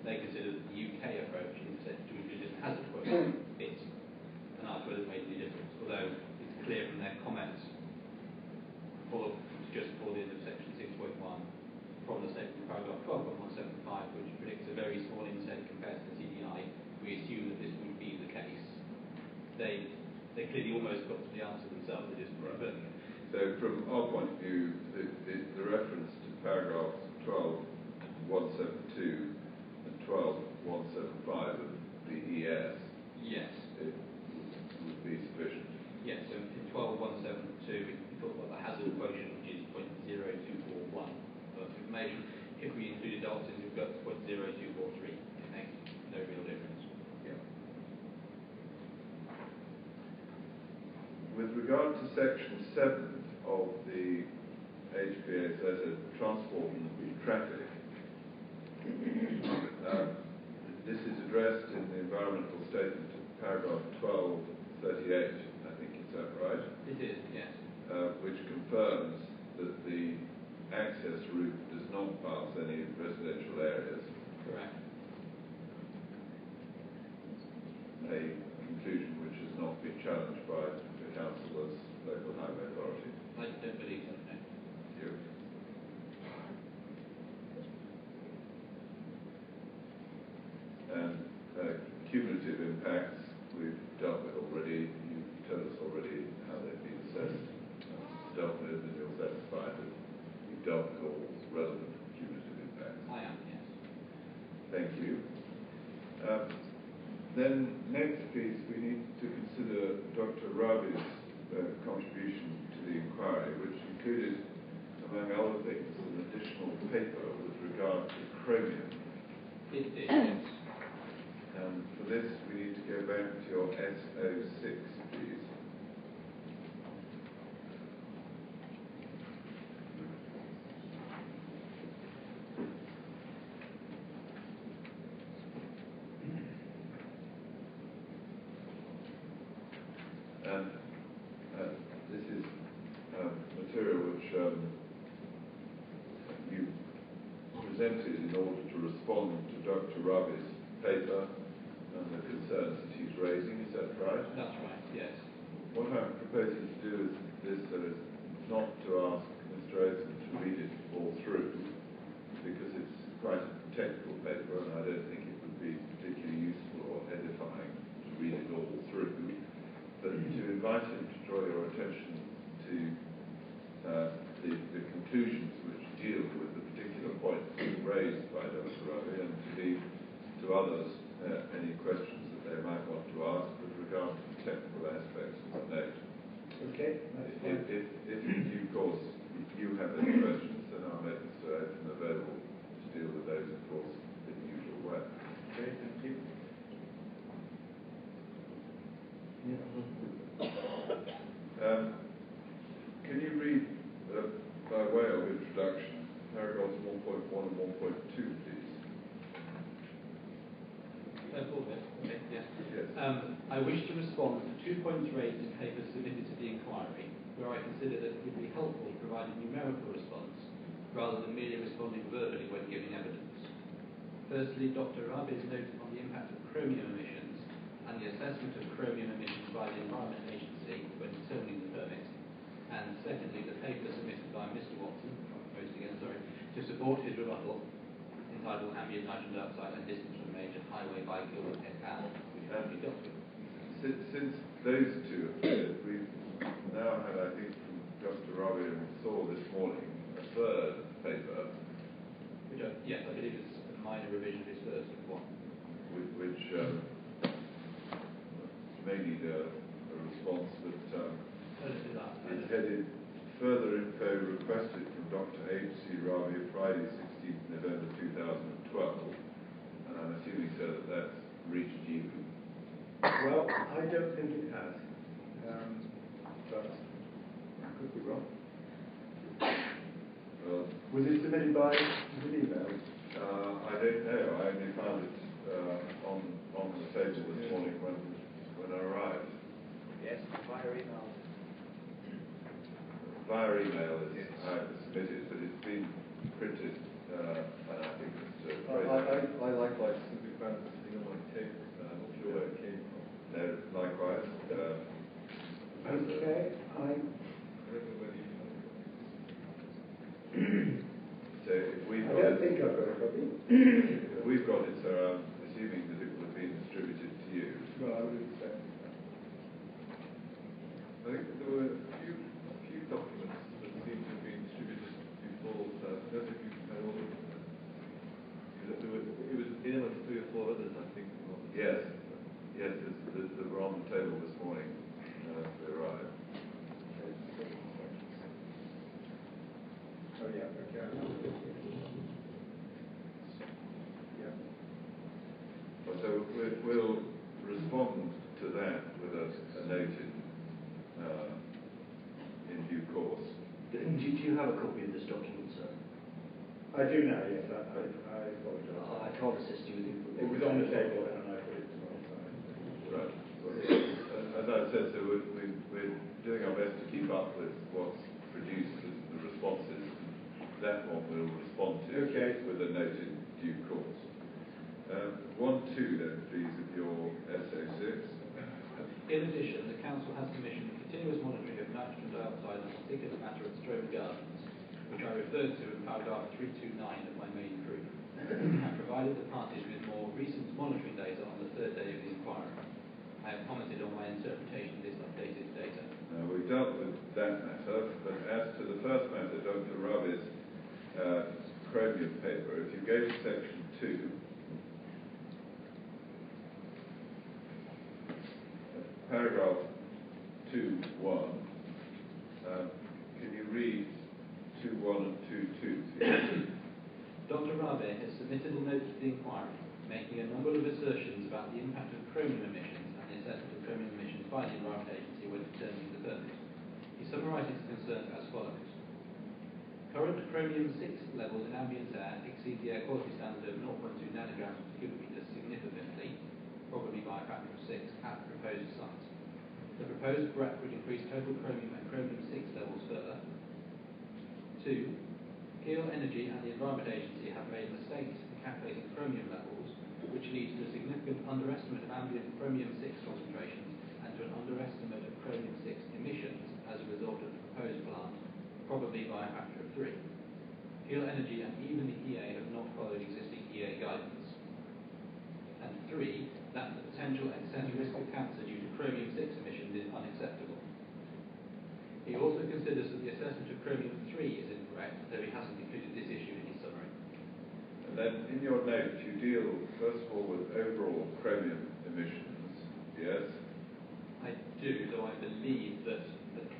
Speaker 3: they consider the UK approach instead to include a hazard quotient fit, and asked whether it made any difference. Although it's clear from their comments just before the end of section 6.1 from the statement paragraph 12.175, which predicts a very small intake compared to the CDI, we assume that this would be the case. They clearly almost got to the answer themselves. They just
Speaker 2: right. So from our point of view, the reference to paragraphs 12.172 and 12.175 of the ES,
Speaker 3: yes,
Speaker 2: it would be sufficient.
Speaker 3: Yes, so in 12.172 we talk about the hazard quotient, which is 0.0241 of information. If we included dioxins, we've got 0.0243. It makes no real difference.
Speaker 2: Yeah. With regard to section 7 of the HPA's letter, transport and traffic, this is addressed in the environmental statement, paragraph 1238, I think, is that right?
Speaker 3: It is, yes.
Speaker 2: Which confirms that the access route does not pass any residential areas.
Speaker 3: Correct.
Speaker 2: A conclusion which has not been challenged by the council as local highway authority.
Speaker 3: I don't believe so, no.
Speaker 2: You. And cumulative impacts we've dealt with already. You've told us already how they've been assessed, dealt with, and you're satisfied that you've dealt with all relevant cumulative impacts.
Speaker 3: I am, yes.
Speaker 2: Thank you. Then next piece, we need to consider Dr. Ravi's contribution to the inquiry, which included, among other things, an additional paper with regard to chromium.
Speaker 3: It is.
Speaker 2: And for this, we need to go back to your SO6, please. And this is material which you presented in order to respond to Dr. Ravi's paper and the concerns that he's raising. Is that right?
Speaker 3: That's right, yes.
Speaker 2: What I'm proposing to do is this, so is not to ask Mr. Oakham to read it all through, because it's quite a technical paper and I don't think it would be particularly useful or edifying to read it all through, but to invite him to draw your attention to the conclusions which deal with the particular points raised by Dr. Ravi, and to leave to others any questions that they might want to ask with regard to the technical aspects of the note.
Speaker 1: Okay, that's fine.
Speaker 2: If in due course you have any questions, then I'll make Mr. Oakham available to deal with those, of course, in the usual way.
Speaker 1: Okay, thank you.
Speaker 2: Can you read, by way of introduction, paragraphs 1.1 and 1.2, please?
Speaker 3: Okay, yes.
Speaker 2: Yes.
Speaker 3: I I wish to respond to 2 points raised in papers submitted to the inquiry, where I consider that it would be helpful to provide a numerical response, rather than merely responding verbally when giving evidence. Firstly, Dr. Rabi's note on the impact of chromium emissions and the assessment of chromium emissions by the Environment Agency when determining the permit. And secondly, the paper submitted by Mr. Watson, to support his rebuttal, entitled Ambient Nitrogen Dioxide and Distance from Major Highway by Gilbert et al., which has been dealt with.
Speaker 2: Since those two appeared, we've now had, I think, from Dr. Rabi and Saw this morning, a third paper,
Speaker 3: Which, yes, I believe is a minor revision of his first one.
Speaker 2: which may need a response, but is headed Further Info requested from Dr. H.C. Rabi, Friday, 16th November 2012, and I'm assuming, sir, that that's reached you.
Speaker 1: Well, I don't think it has, but I could be wrong.
Speaker 2: Well,
Speaker 1: Was it submitted by email?
Speaker 2: I don't know. I only found it on the table this morning when I arrived.
Speaker 1: Yes, via email.
Speaker 2: Via email is how it was submitted, but it's been printed, and I think Mr. Fraser.
Speaker 5: I likewise simply found it sitting on my table, so I'm not sure where it came from.
Speaker 2: No, likewise.
Speaker 1: Okay,
Speaker 5: I don't know whether you found it.
Speaker 2: So if we've
Speaker 1: I
Speaker 2: got
Speaker 1: don't think I've got a copy.
Speaker 2: if we've got it, sir, I'm assuming that it would have been distributed to you.
Speaker 1: Well, I would expect that.
Speaker 5: I think there were a few documents that seem to have been distributed before, so I don't know if you had all of them. It was in amongst 3 or 4 others, I think.
Speaker 2: Yes, yes, that were on the table this morning as we arrived.
Speaker 1: Oh, yeah, okay. Yeah.
Speaker 2: So we'll respond to that with a note in due course.
Speaker 6: Do you have a copy of this document, sir?
Speaker 1: I do now, yes, I apologise.
Speaker 6: I can't assist you with it.
Speaker 1: It was on the table and I put it to one side.
Speaker 2: Right. Well, as I said, so we're doing our best to keep up with what's produced as the responses. That one we'll respond to with a note in due course. 1-2 then, please, of your SO6.
Speaker 3: In addition, the Council has commissioned continuous monitoring of nitrogen dioxide and particulate matter at Strome Gardens, which I referred to in paragraph 329 of my main proof, and provided the parties with more recent monitoring data on the third day of the inquiry. I have commented on my interpretation of this updated data.
Speaker 2: Now, we dealt with that matter, but as to the first matter, Dr. Rabi's chromium paper, if you go to section 2, paragraph 2.1, can you read 2.1 and 2.2?
Speaker 3: Dr. Rabe has submitted a note to the inquiry, making a number of assertions about the impact of chromium emissions and the assessment of chromium emissions by the Environment Agency when determining the permit. He summarises his concerns as follows. Current chromium-6 levels in ambient air exceed the air quality standard of 0.2 nanograms per cubic metre significantly, probably by a factor of 6, at the proposed site. The proposed BREC would increase total chromium and chromium-6 levels further. 2. Peel Energy and the Environment Agency have made mistakes in calculating chromium levels, which leads to a significant underestimate of ambient chromium-6 concentrations and to an underestimate of chromium-6 emissions as a result of the proposed plant, probably by a factor of 3. Peel Energy and even the EA have not followed existing EA guidance. And 3. That the potential excess risk of cancer due to chromium-6 emissions is unacceptable. He also considers that the assessment of chromium-3 is incorrect, though he hasn't included this issue in his summary.
Speaker 2: And then in your note, you deal, first of all, with overall chromium emissions, yes?
Speaker 3: I do, though I believe that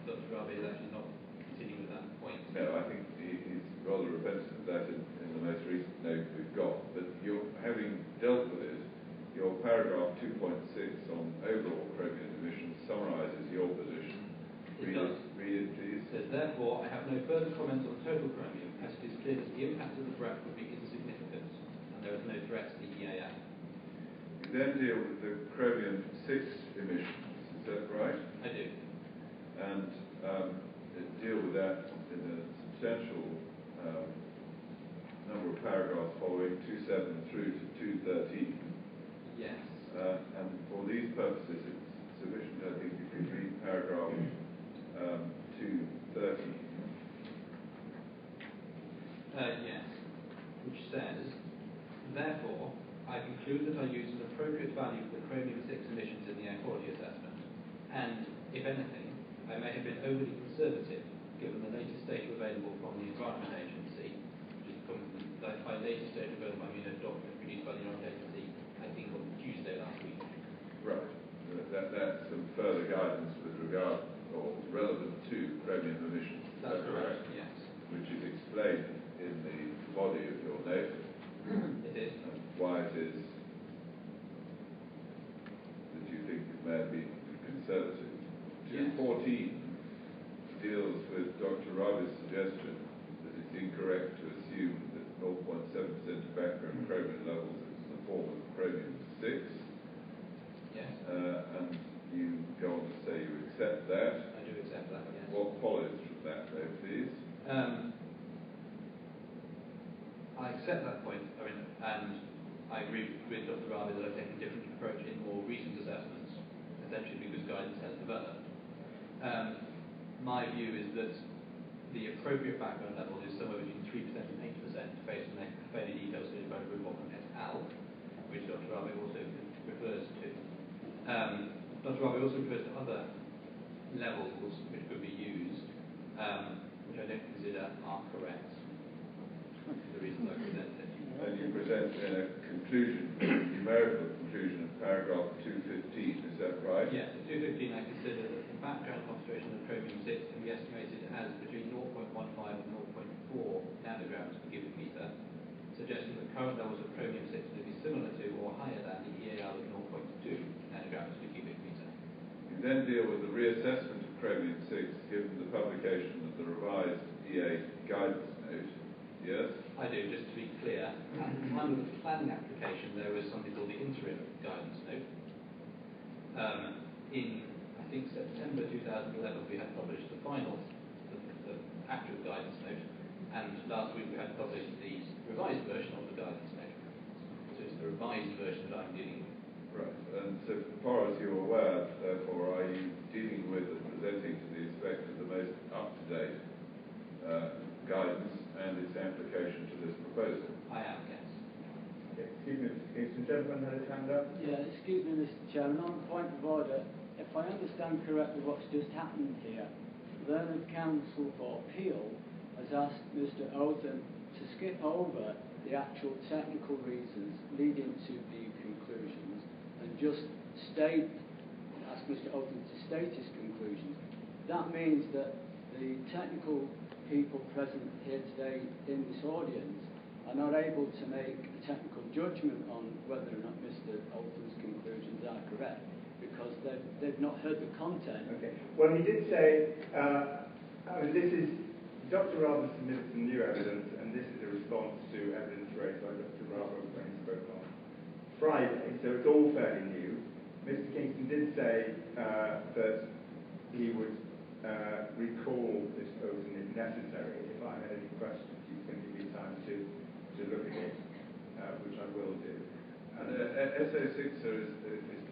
Speaker 3: Dr. Rabe is actually not continuing with that point.
Speaker 2: No, I think he's rather repentant of that in the most recent note we've got. But you're having dealt with it, your paragraph 2.6 on overall chromium emissions summarises your position.
Speaker 3: It does.
Speaker 2: Read it, please.
Speaker 3: It says, therefore, I have no further comments on total chromium, as it is clear that the impact of the BREC would be insignificant, and there is no threat to the EAF.
Speaker 2: You then deal with the chromium-6 emissions. Is that right?
Speaker 3: I do.
Speaker 2: And deal with that in a substantial number of paragraphs following 2.7 through to 2.13.
Speaker 3: Yes.
Speaker 2: And for these purposes, it's sufficient, I think, if you read paragraph 2.13.
Speaker 3: Yes, which says, therefore, I conclude that I use an appropriate value for the chromium-6 emissions in the air quality assessment, and, if anything, I may have been overly conservative, given the latest data available from the Environment Agency, which is by latest data available, I mean a document produced by the Environment Agency, I think on Tuesday last week.
Speaker 2: Right. That's some further guidance with regard, or relevant to chromium emissions.
Speaker 3: That's correct, yes.
Speaker 2: Which is explained in the body of your note.
Speaker 3: It is.
Speaker 2: And why it is that you think it may have been conservative.
Speaker 3: Yes.
Speaker 2: 2.14 deals with Dr. Ravi's suggestion that it's incorrect to assume that 0.7% of background chromium levels is in the form of chromium-6.
Speaker 3: Yes.
Speaker 2: And you go on to say you accept that.
Speaker 3: I do accept that, yes.
Speaker 2: What follows from that, though, please?
Speaker 3: I accept that point, and I agree with Dr. Ravi that I've taken a different approach in more recent assessments, essentially because guidance has developed. My view is that the appropriate background level is somewhere between 3% and 8%, based on a fairly detailed study by Rubon et al., which Dr. Ravi also refers to. Dr. Ravi also refers to other levels which could be used, which I don't consider are correct, for the reasons I presented.
Speaker 2: And you present in a conclusion, numerical conclusion of paragraph 215, is that right?
Speaker 3: Yes, at 215 I consider that the background concentration of chromium-6 can be estimated as between 0.15 and 0.4 nanograms per cubic meter, suggesting that current levels of chromium-6 may be similar to or higher than the EAL of 0.2 nanograms per cubic meter.
Speaker 2: You then deal with the reassessment of chromium-6 given the publication of the revised EA guidance note. Yes?
Speaker 3: I do, just to be clear. At the time of the planning application, there was something called the interim guidance note. In, I think, September 2011, we had published the final, the actual guidance note, and last week we had published the revised version of the guidance note. So it's the revised version that I'm dealing with.
Speaker 2: Right. And so far as you're aware, therefore, are you dealing with and presenting to the inspector the most up-to-date guidance and its application to this proposal?
Speaker 3: I am, yes.
Speaker 1: Okay, excuse me, Mr. Kingston, gentleman had his hand up.
Speaker 7: Yeah, excuse me, Mr. Chairman, on point of order, if I understand correctly what's just happened here, Learned Counsel for Appeal has asked Mr. Oden to skip over the actual technical reasons leading to the conclusions and just ask Mr. Oden to state his conclusions. That means that the technical people present here today in this audience are not able to make a technical judgment on whether or not Mr. Oldham's conclusions are correct because they've not heard the content.
Speaker 1: Okay. Well, he did say, this is, Dr. Rava submitted some new evidence, and this is a response to evidence raised by Dr. Rava when he spoke on Friday, so it's all fairly new. Mr. Kingston did say that he would recall this open if necessary. If I had any questions, you can give me time to look at it, which I will do.
Speaker 2: And SA6 is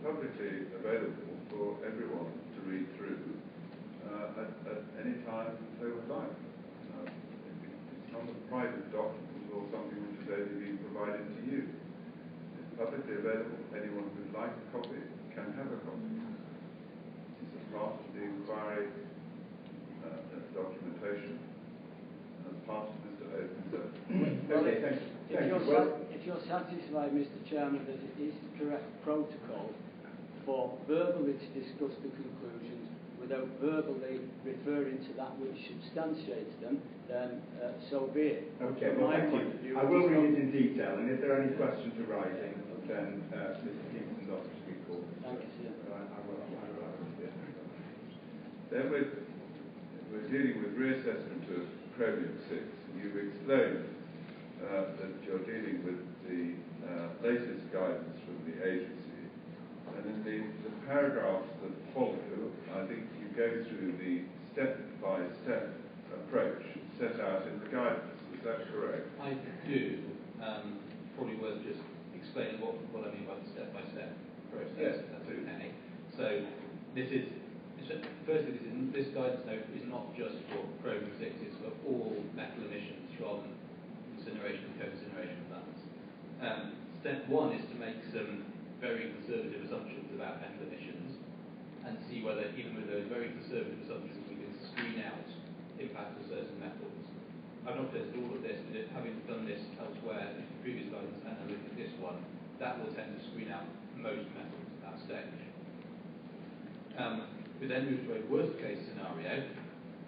Speaker 2: publicly available for everyone to read through at any time they would like. It's not a private document or something which is only being provided to you. It's publicly available. Anyone who'd like a copy can have a copy. It's a part of the inquiry documentation as part of Mr. Oden's.
Speaker 7: Well,
Speaker 1: Okay, thank you.
Speaker 7: if you're satisfied, Mr. Chairman, that it is the correct protocol for verbally to discuss the conclusions without verbally referring to that which substantiates them, then so be it.
Speaker 1: Okay,
Speaker 7: From
Speaker 1: well,
Speaker 7: my
Speaker 1: thank
Speaker 7: point of
Speaker 1: you.
Speaker 7: view,
Speaker 1: I will read it in detail, and if there are any questions arising, then Mr. Kingston's office will be called.
Speaker 7: Thank you, sir.
Speaker 1: I will
Speaker 2: Then we're dealing with reassessment of chromium-6. You've explained that you're dealing with the latest guidance from the agency. And in the paragraphs that follow, I think you go through the step-by-step approach set out in the guidance. Is that correct?
Speaker 3: I do. Probably worth just explaining what I mean by the step-by-step process.
Speaker 2: Yes,
Speaker 3: if that's
Speaker 2: please.
Speaker 3: okay. So firstly, this guidance note is not just for Chromium 6, it's for all metal emissions from incineration and co-incineration plants. Step 1 is to make some very conservative assumptions about metal emissions and see whether, even with those very conservative assumptions, we can screen out impact of certain metals. I've not tested all of this, but having done this elsewhere in the previous guidance and then looking at this one, that will tend to screen out most metals at that stage. We then move to a worst case scenario,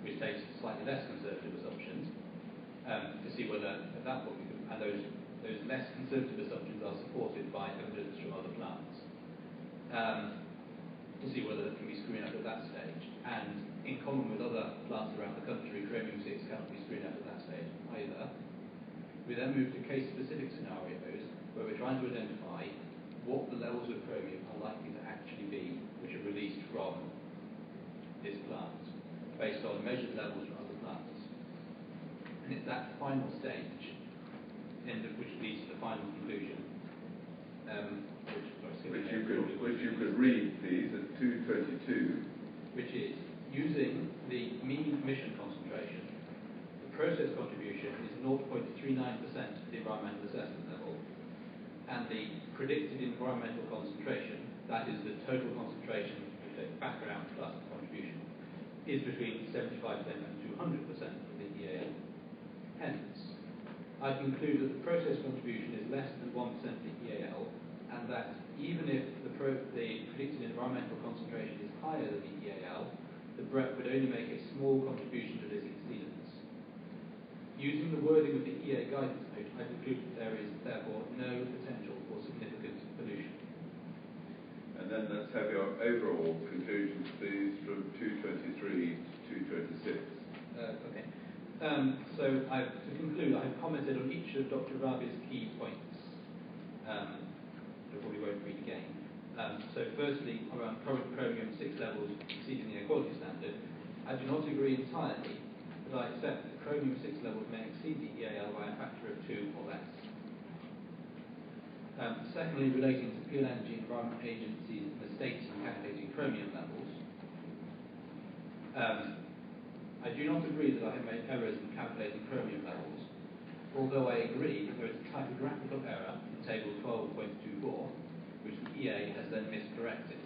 Speaker 3: which takes slightly less conservative assumptions, to see whether at that point those less conservative assumptions are supported by evidence from other plants, to see whether that can be screened out at that stage. And in common with other plants around the country, Chromium 6 cannot be screened out at that stage either. We then move to case-specific scenarios, where we're trying to identify what the levels of chromium are likely to actually be, which are released from this plant, based on measured levels from other plants. And it's that final stage, which leads to the final conclusion,
Speaker 2: which you could read, please, at 222.
Speaker 3: Which is, using the mean emission concentration, the process contribution is 0.39% of the environmental assessment level, and the predicted environmental concentration, that is the total concentration, background plus contribution, is between 75% and 200% of the EAL. Hence, I conclude that the process contribution is less than 1% of the EAL, and that even if the predicted environmental concentration is higher than the EAL, the BREP would only make a small contribution to this exceedance. Using the wording of the EA guidance note, I conclude that there is therefore no potential for significant pollution.
Speaker 2: And then let's have your overall conclusions, please, from 223 to 226.
Speaker 3: Okay. So to conclude, I've commented on each of Dr. Rabi's key points. I probably won't read again. So firstly, around current chromium 6 levels exceeding the air quality standard, I do not agree entirely, but I accept that chromium 6 levels may exceed the EAL by a factor of 2 or less. Secondly, relating to Pure Energy Environment Agency's mistakes in calculating chromium levels, I do not agree that I have made errors in calculating chromium levels, although I agree that there is a typographical error in table 12.24, which the EA has then miscorrected.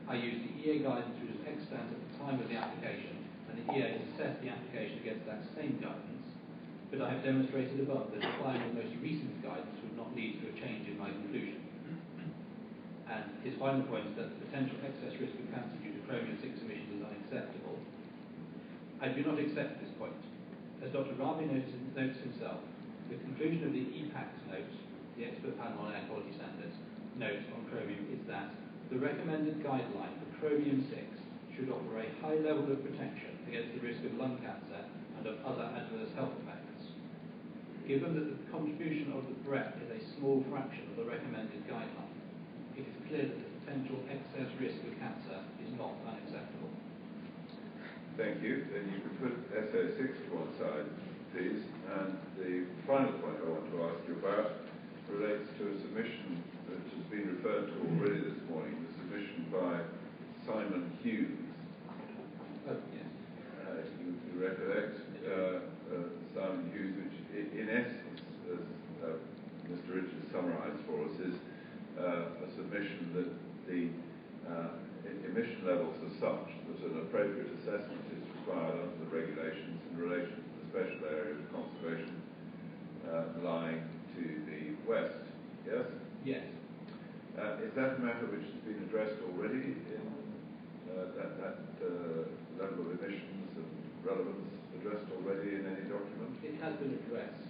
Speaker 3: I used the EA guidance which was extant at the time of the application, and the EA has assessed the application against that same guidance, but I have demonstrated above that applying the most recent guidance would not lead to a change in my conclusion. And his final point is that the potential excess risk of cancer due to chromium 6 emissions is unacceptable. I do not accept this point. As Dr. Rabi notes himself, the conclusion of the EPACT note, the Expert Panel on Air Quality Standards, note on chromium is that the recommended guideline for chromium 6 should offer a high level of protection against the risk of lung cancer and of other adverse health effects. Given that the contribution of the BREP is a small fraction of the recommended guideline, it is clear that the potential excess risk of cancer is not unacceptable.
Speaker 2: Thank you. Then you can put SO6 to one side, please. And the final point I want to ask you about relates to a submission that has been referred to already this morning, the submission by Simon Hughes.
Speaker 3: Oh, yes.
Speaker 2: You recollect Simon Hughes, which in essence, as Mr. Richards summarised for us, is a submission that the emission levels are such that an appropriate assessment is required under the regulations in relation to the special area of conservation lying to the west. Yes?
Speaker 3: Yes.
Speaker 2: Is that a matter which has been addressed already in that level of emissions and relevance addressed already in any document?
Speaker 3: It has been addressed.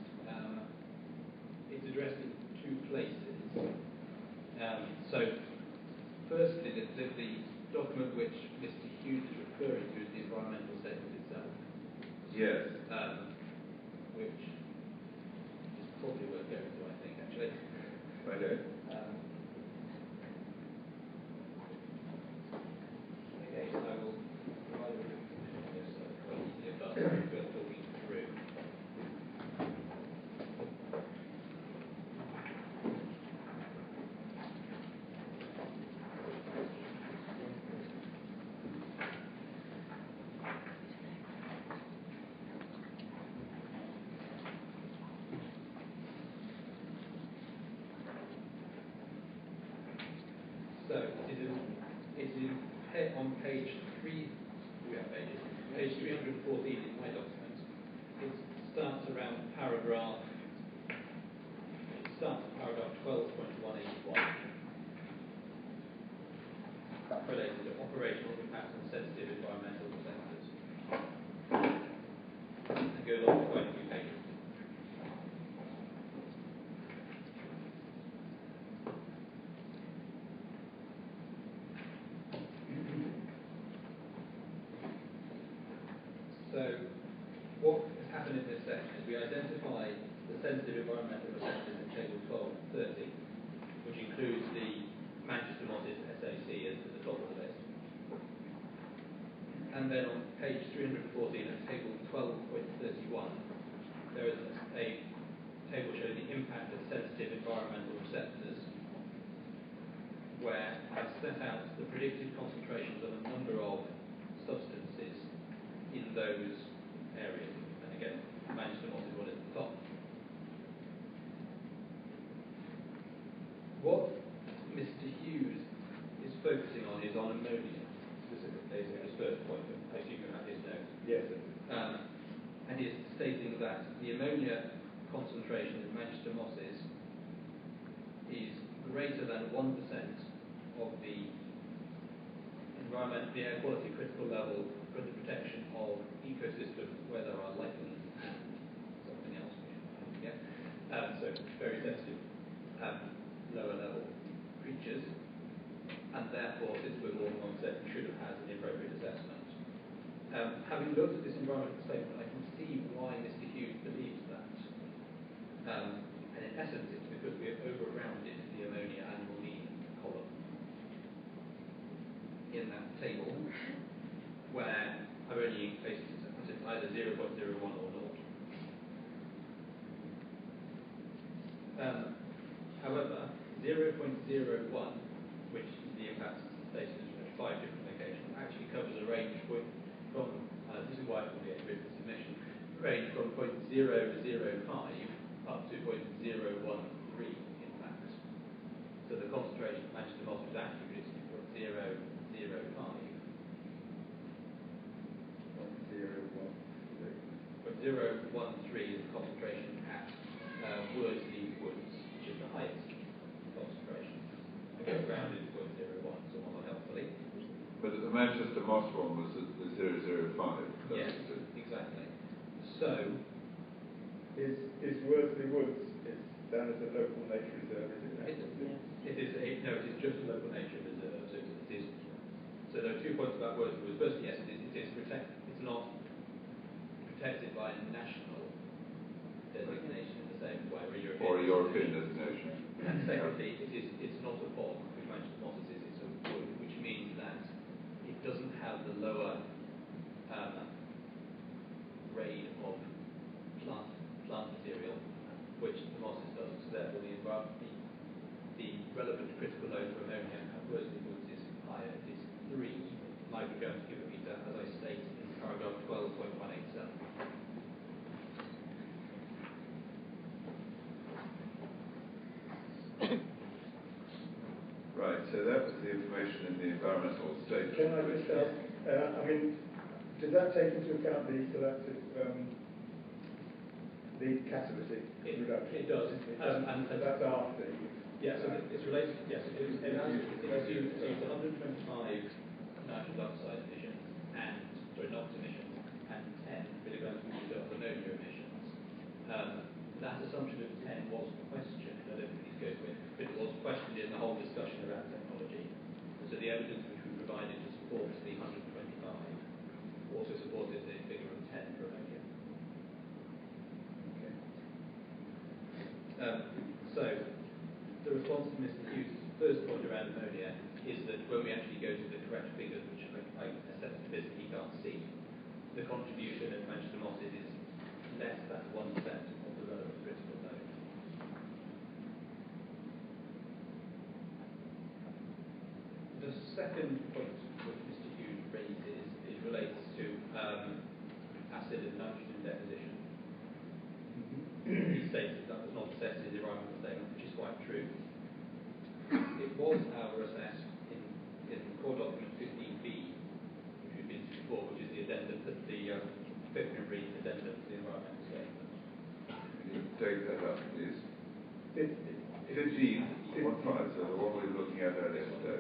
Speaker 3: It's addressed in two places. So, firstly, the document which Mr. Hughes is referring to is the environmental statement itself.
Speaker 2: Yes.
Speaker 3: Which is probably worth going to, I think, actually.
Speaker 2: Okay.
Speaker 3: on page 3, we have pages, page 314 in my document, it starts around paragraph 12.181, related to operational impact on sensitive environmental sectors. It goes on for quite a few pages. So, what has happened in this section is we identify the sensitive environmental sectors in table 1230, which includes the Manchester Mosses SAC at the top of the list. And then on page 314 of table 12.31, there is a table showing the impact of sensitive environmental receptors, where I've set out the predicted concentrations of a number of substances in those areas. And again, Manchester Moss is one at the top. What Mr. Hughes is focusing on is on ammonia, specifically, as his first point. I assume you have his notes.
Speaker 1: Yes.
Speaker 3: And he is stating that the ammonia concentration in Manchester Mosses is greater than 1% of the environment, the air quality critical level for the protection of ecosystems where there are lichens and something else we should forget. So very sensitive lower level creatures, and therefore, since we're more than 1%, we should have had an appropriate assessment. Having looked at this environmental statement, I can see why Mr. Hughes believes that. And in essence, it's because we have over-rounded the ammonia animal mean column in that table, where I've only basically put it either 0.01 or 0. However, 0.01, which is the impact stated at 5 different locations, actually covers a range from this is why I call it a written submission, range from 0.005 up to 0.013 in fact. So the concentration of Manchester Moss was actually reduced from 0.005. 0.013 is the concentration at Worsley Woods, which is the highest concentration. I go round it to 0.01, somewhat unhelpfully.
Speaker 2: But the Manchester Moss one was the 005.
Speaker 3: Yes, exactly. So,
Speaker 1: is Worsley Woods down as a local nature reserve, is it?
Speaker 3: it is just a local nature reserve. So it is. So there are 2 points about Worsley Woods. First, yes, it is protected. It's not protected by national designation in the same way,
Speaker 2: or a European designation.
Speaker 3: And secondly, it's not a bog, which Manchester Mosses is, it's a wood, which means that it doesn't have the lower grade of plant material, which the Mosses does. So therefore, the relevant critical load for ammonia at Worsley Woods is higher. It is 3 micrograms per cubic metre, as I state in paragraph 12.187.
Speaker 2: Right, so that was the information in the environmental statement.
Speaker 1: Can I just ask, does that take into account the selective, the catalytic reduction?
Speaker 3: It does.
Speaker 1: And that's after you...
Speaker 3: Yes, it's related, yes, it assumes 125 nitrogen dioxide emissions and, NOx emissions, and 10 milligrams per litre of ammonia emissions. That assumption of 10 was questioned, I don't think these go with, but it was questioned in the whole discussion around technology. And so the evidence which we provided to support the 125 also supported the figure of 10 for ammonia.
Speaker 1: Okay.
Speaker 3: So, the response to Mr. Hughes' first point around ammonia is that when we actually go to the correct figures, which I assess the bits that he can't see, the contribution at Manchester Mosses is less than 1% of the relevant critical load. The second point which Mr. Hughes raises relates to acid and nitrogen deposition. He states that was not assessed in the environmental statement, which is quite true. It was, however, assessed in core document 15B February addendum to the environmental statement.
Speaker 2: Can you take that up, please?
Speaker 1: 15.
Speaker 2: 15, so the one we were looking at earlier today.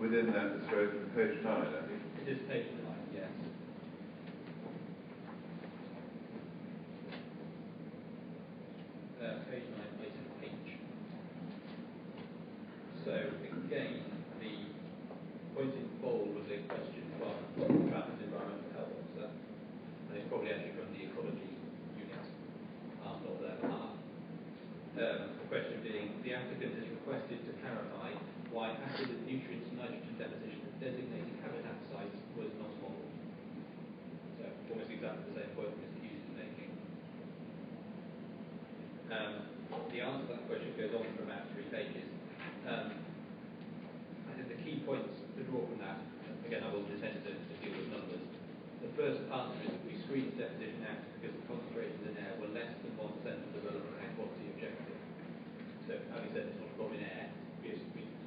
Speaker 2: Within that, it's right from page 9, I think.
Speaker 3: It is page 9, yes. Page 9, item H. So, again, the point in bold was a question from Traffic's Environmental Health Officer, and it's probably actually from the Ecology Unit, asked on their behalf. The question being, the applicant has requested to clarify why acid and nutrients nitrogen deposition of designated habitat sites was not modelled. So, almost exactly the same point Mr. Hughes is making. The answer to that question goes on for about 3 pages. I think the key points to draw from that, again, I wasn't intended to deal with numbers. The first answer is that we screened the deposition out because the concentrations in air were less than 1% of the relevant air quality objective. So, having said it's not a problem in air, we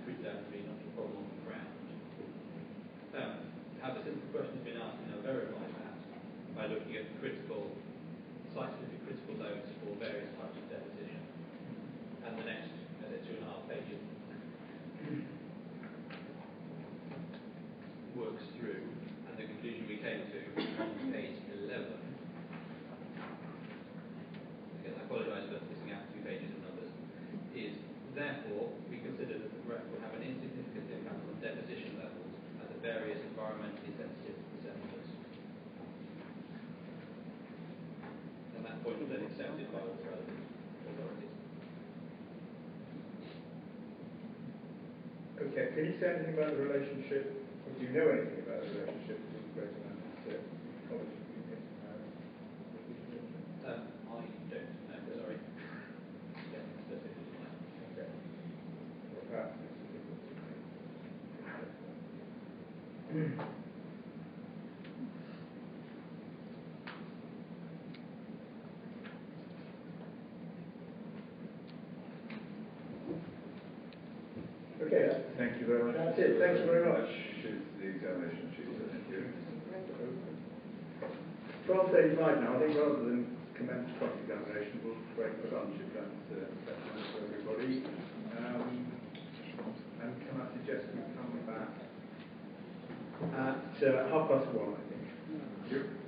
Speaker 3: screened out to be not a problem on the ground. How the simple question has been asked, and I'll verify that by looking at critical, site-specific critical nodes for various types of deposition. And the next, 2.5 pages, works through, and the conclusion we came to on page 11. Again, I apologise for missing out 2 pages of numbers. Is therefore we consider that the threat will have an insignificant impact on deposition levels at the various environmentally sensitive sediments. And that point was then accepted by all relevant authorities.
Speaker 1: Okay, can you say anything about the relationship, or do you know anything about the relationship between Greater Manchester College Unit and
Speaker 3: I don't know, sorry. Yeah, that's it.
Speaker 1: okay. Well, perhaps it's difficult to know. Okay,
Speaker 2: Thank you very much.
Speaker 1: That's it. Thank you very much.
Speaker 2: This is the examination sheet. Thank you.
Speaker 1: 12:35 now. I think rather than commence cross-examination, we'll break for lunch if that's nice for everybody. And can I suggest we come back at 1:30, I think.
Speaker 2: Thank you.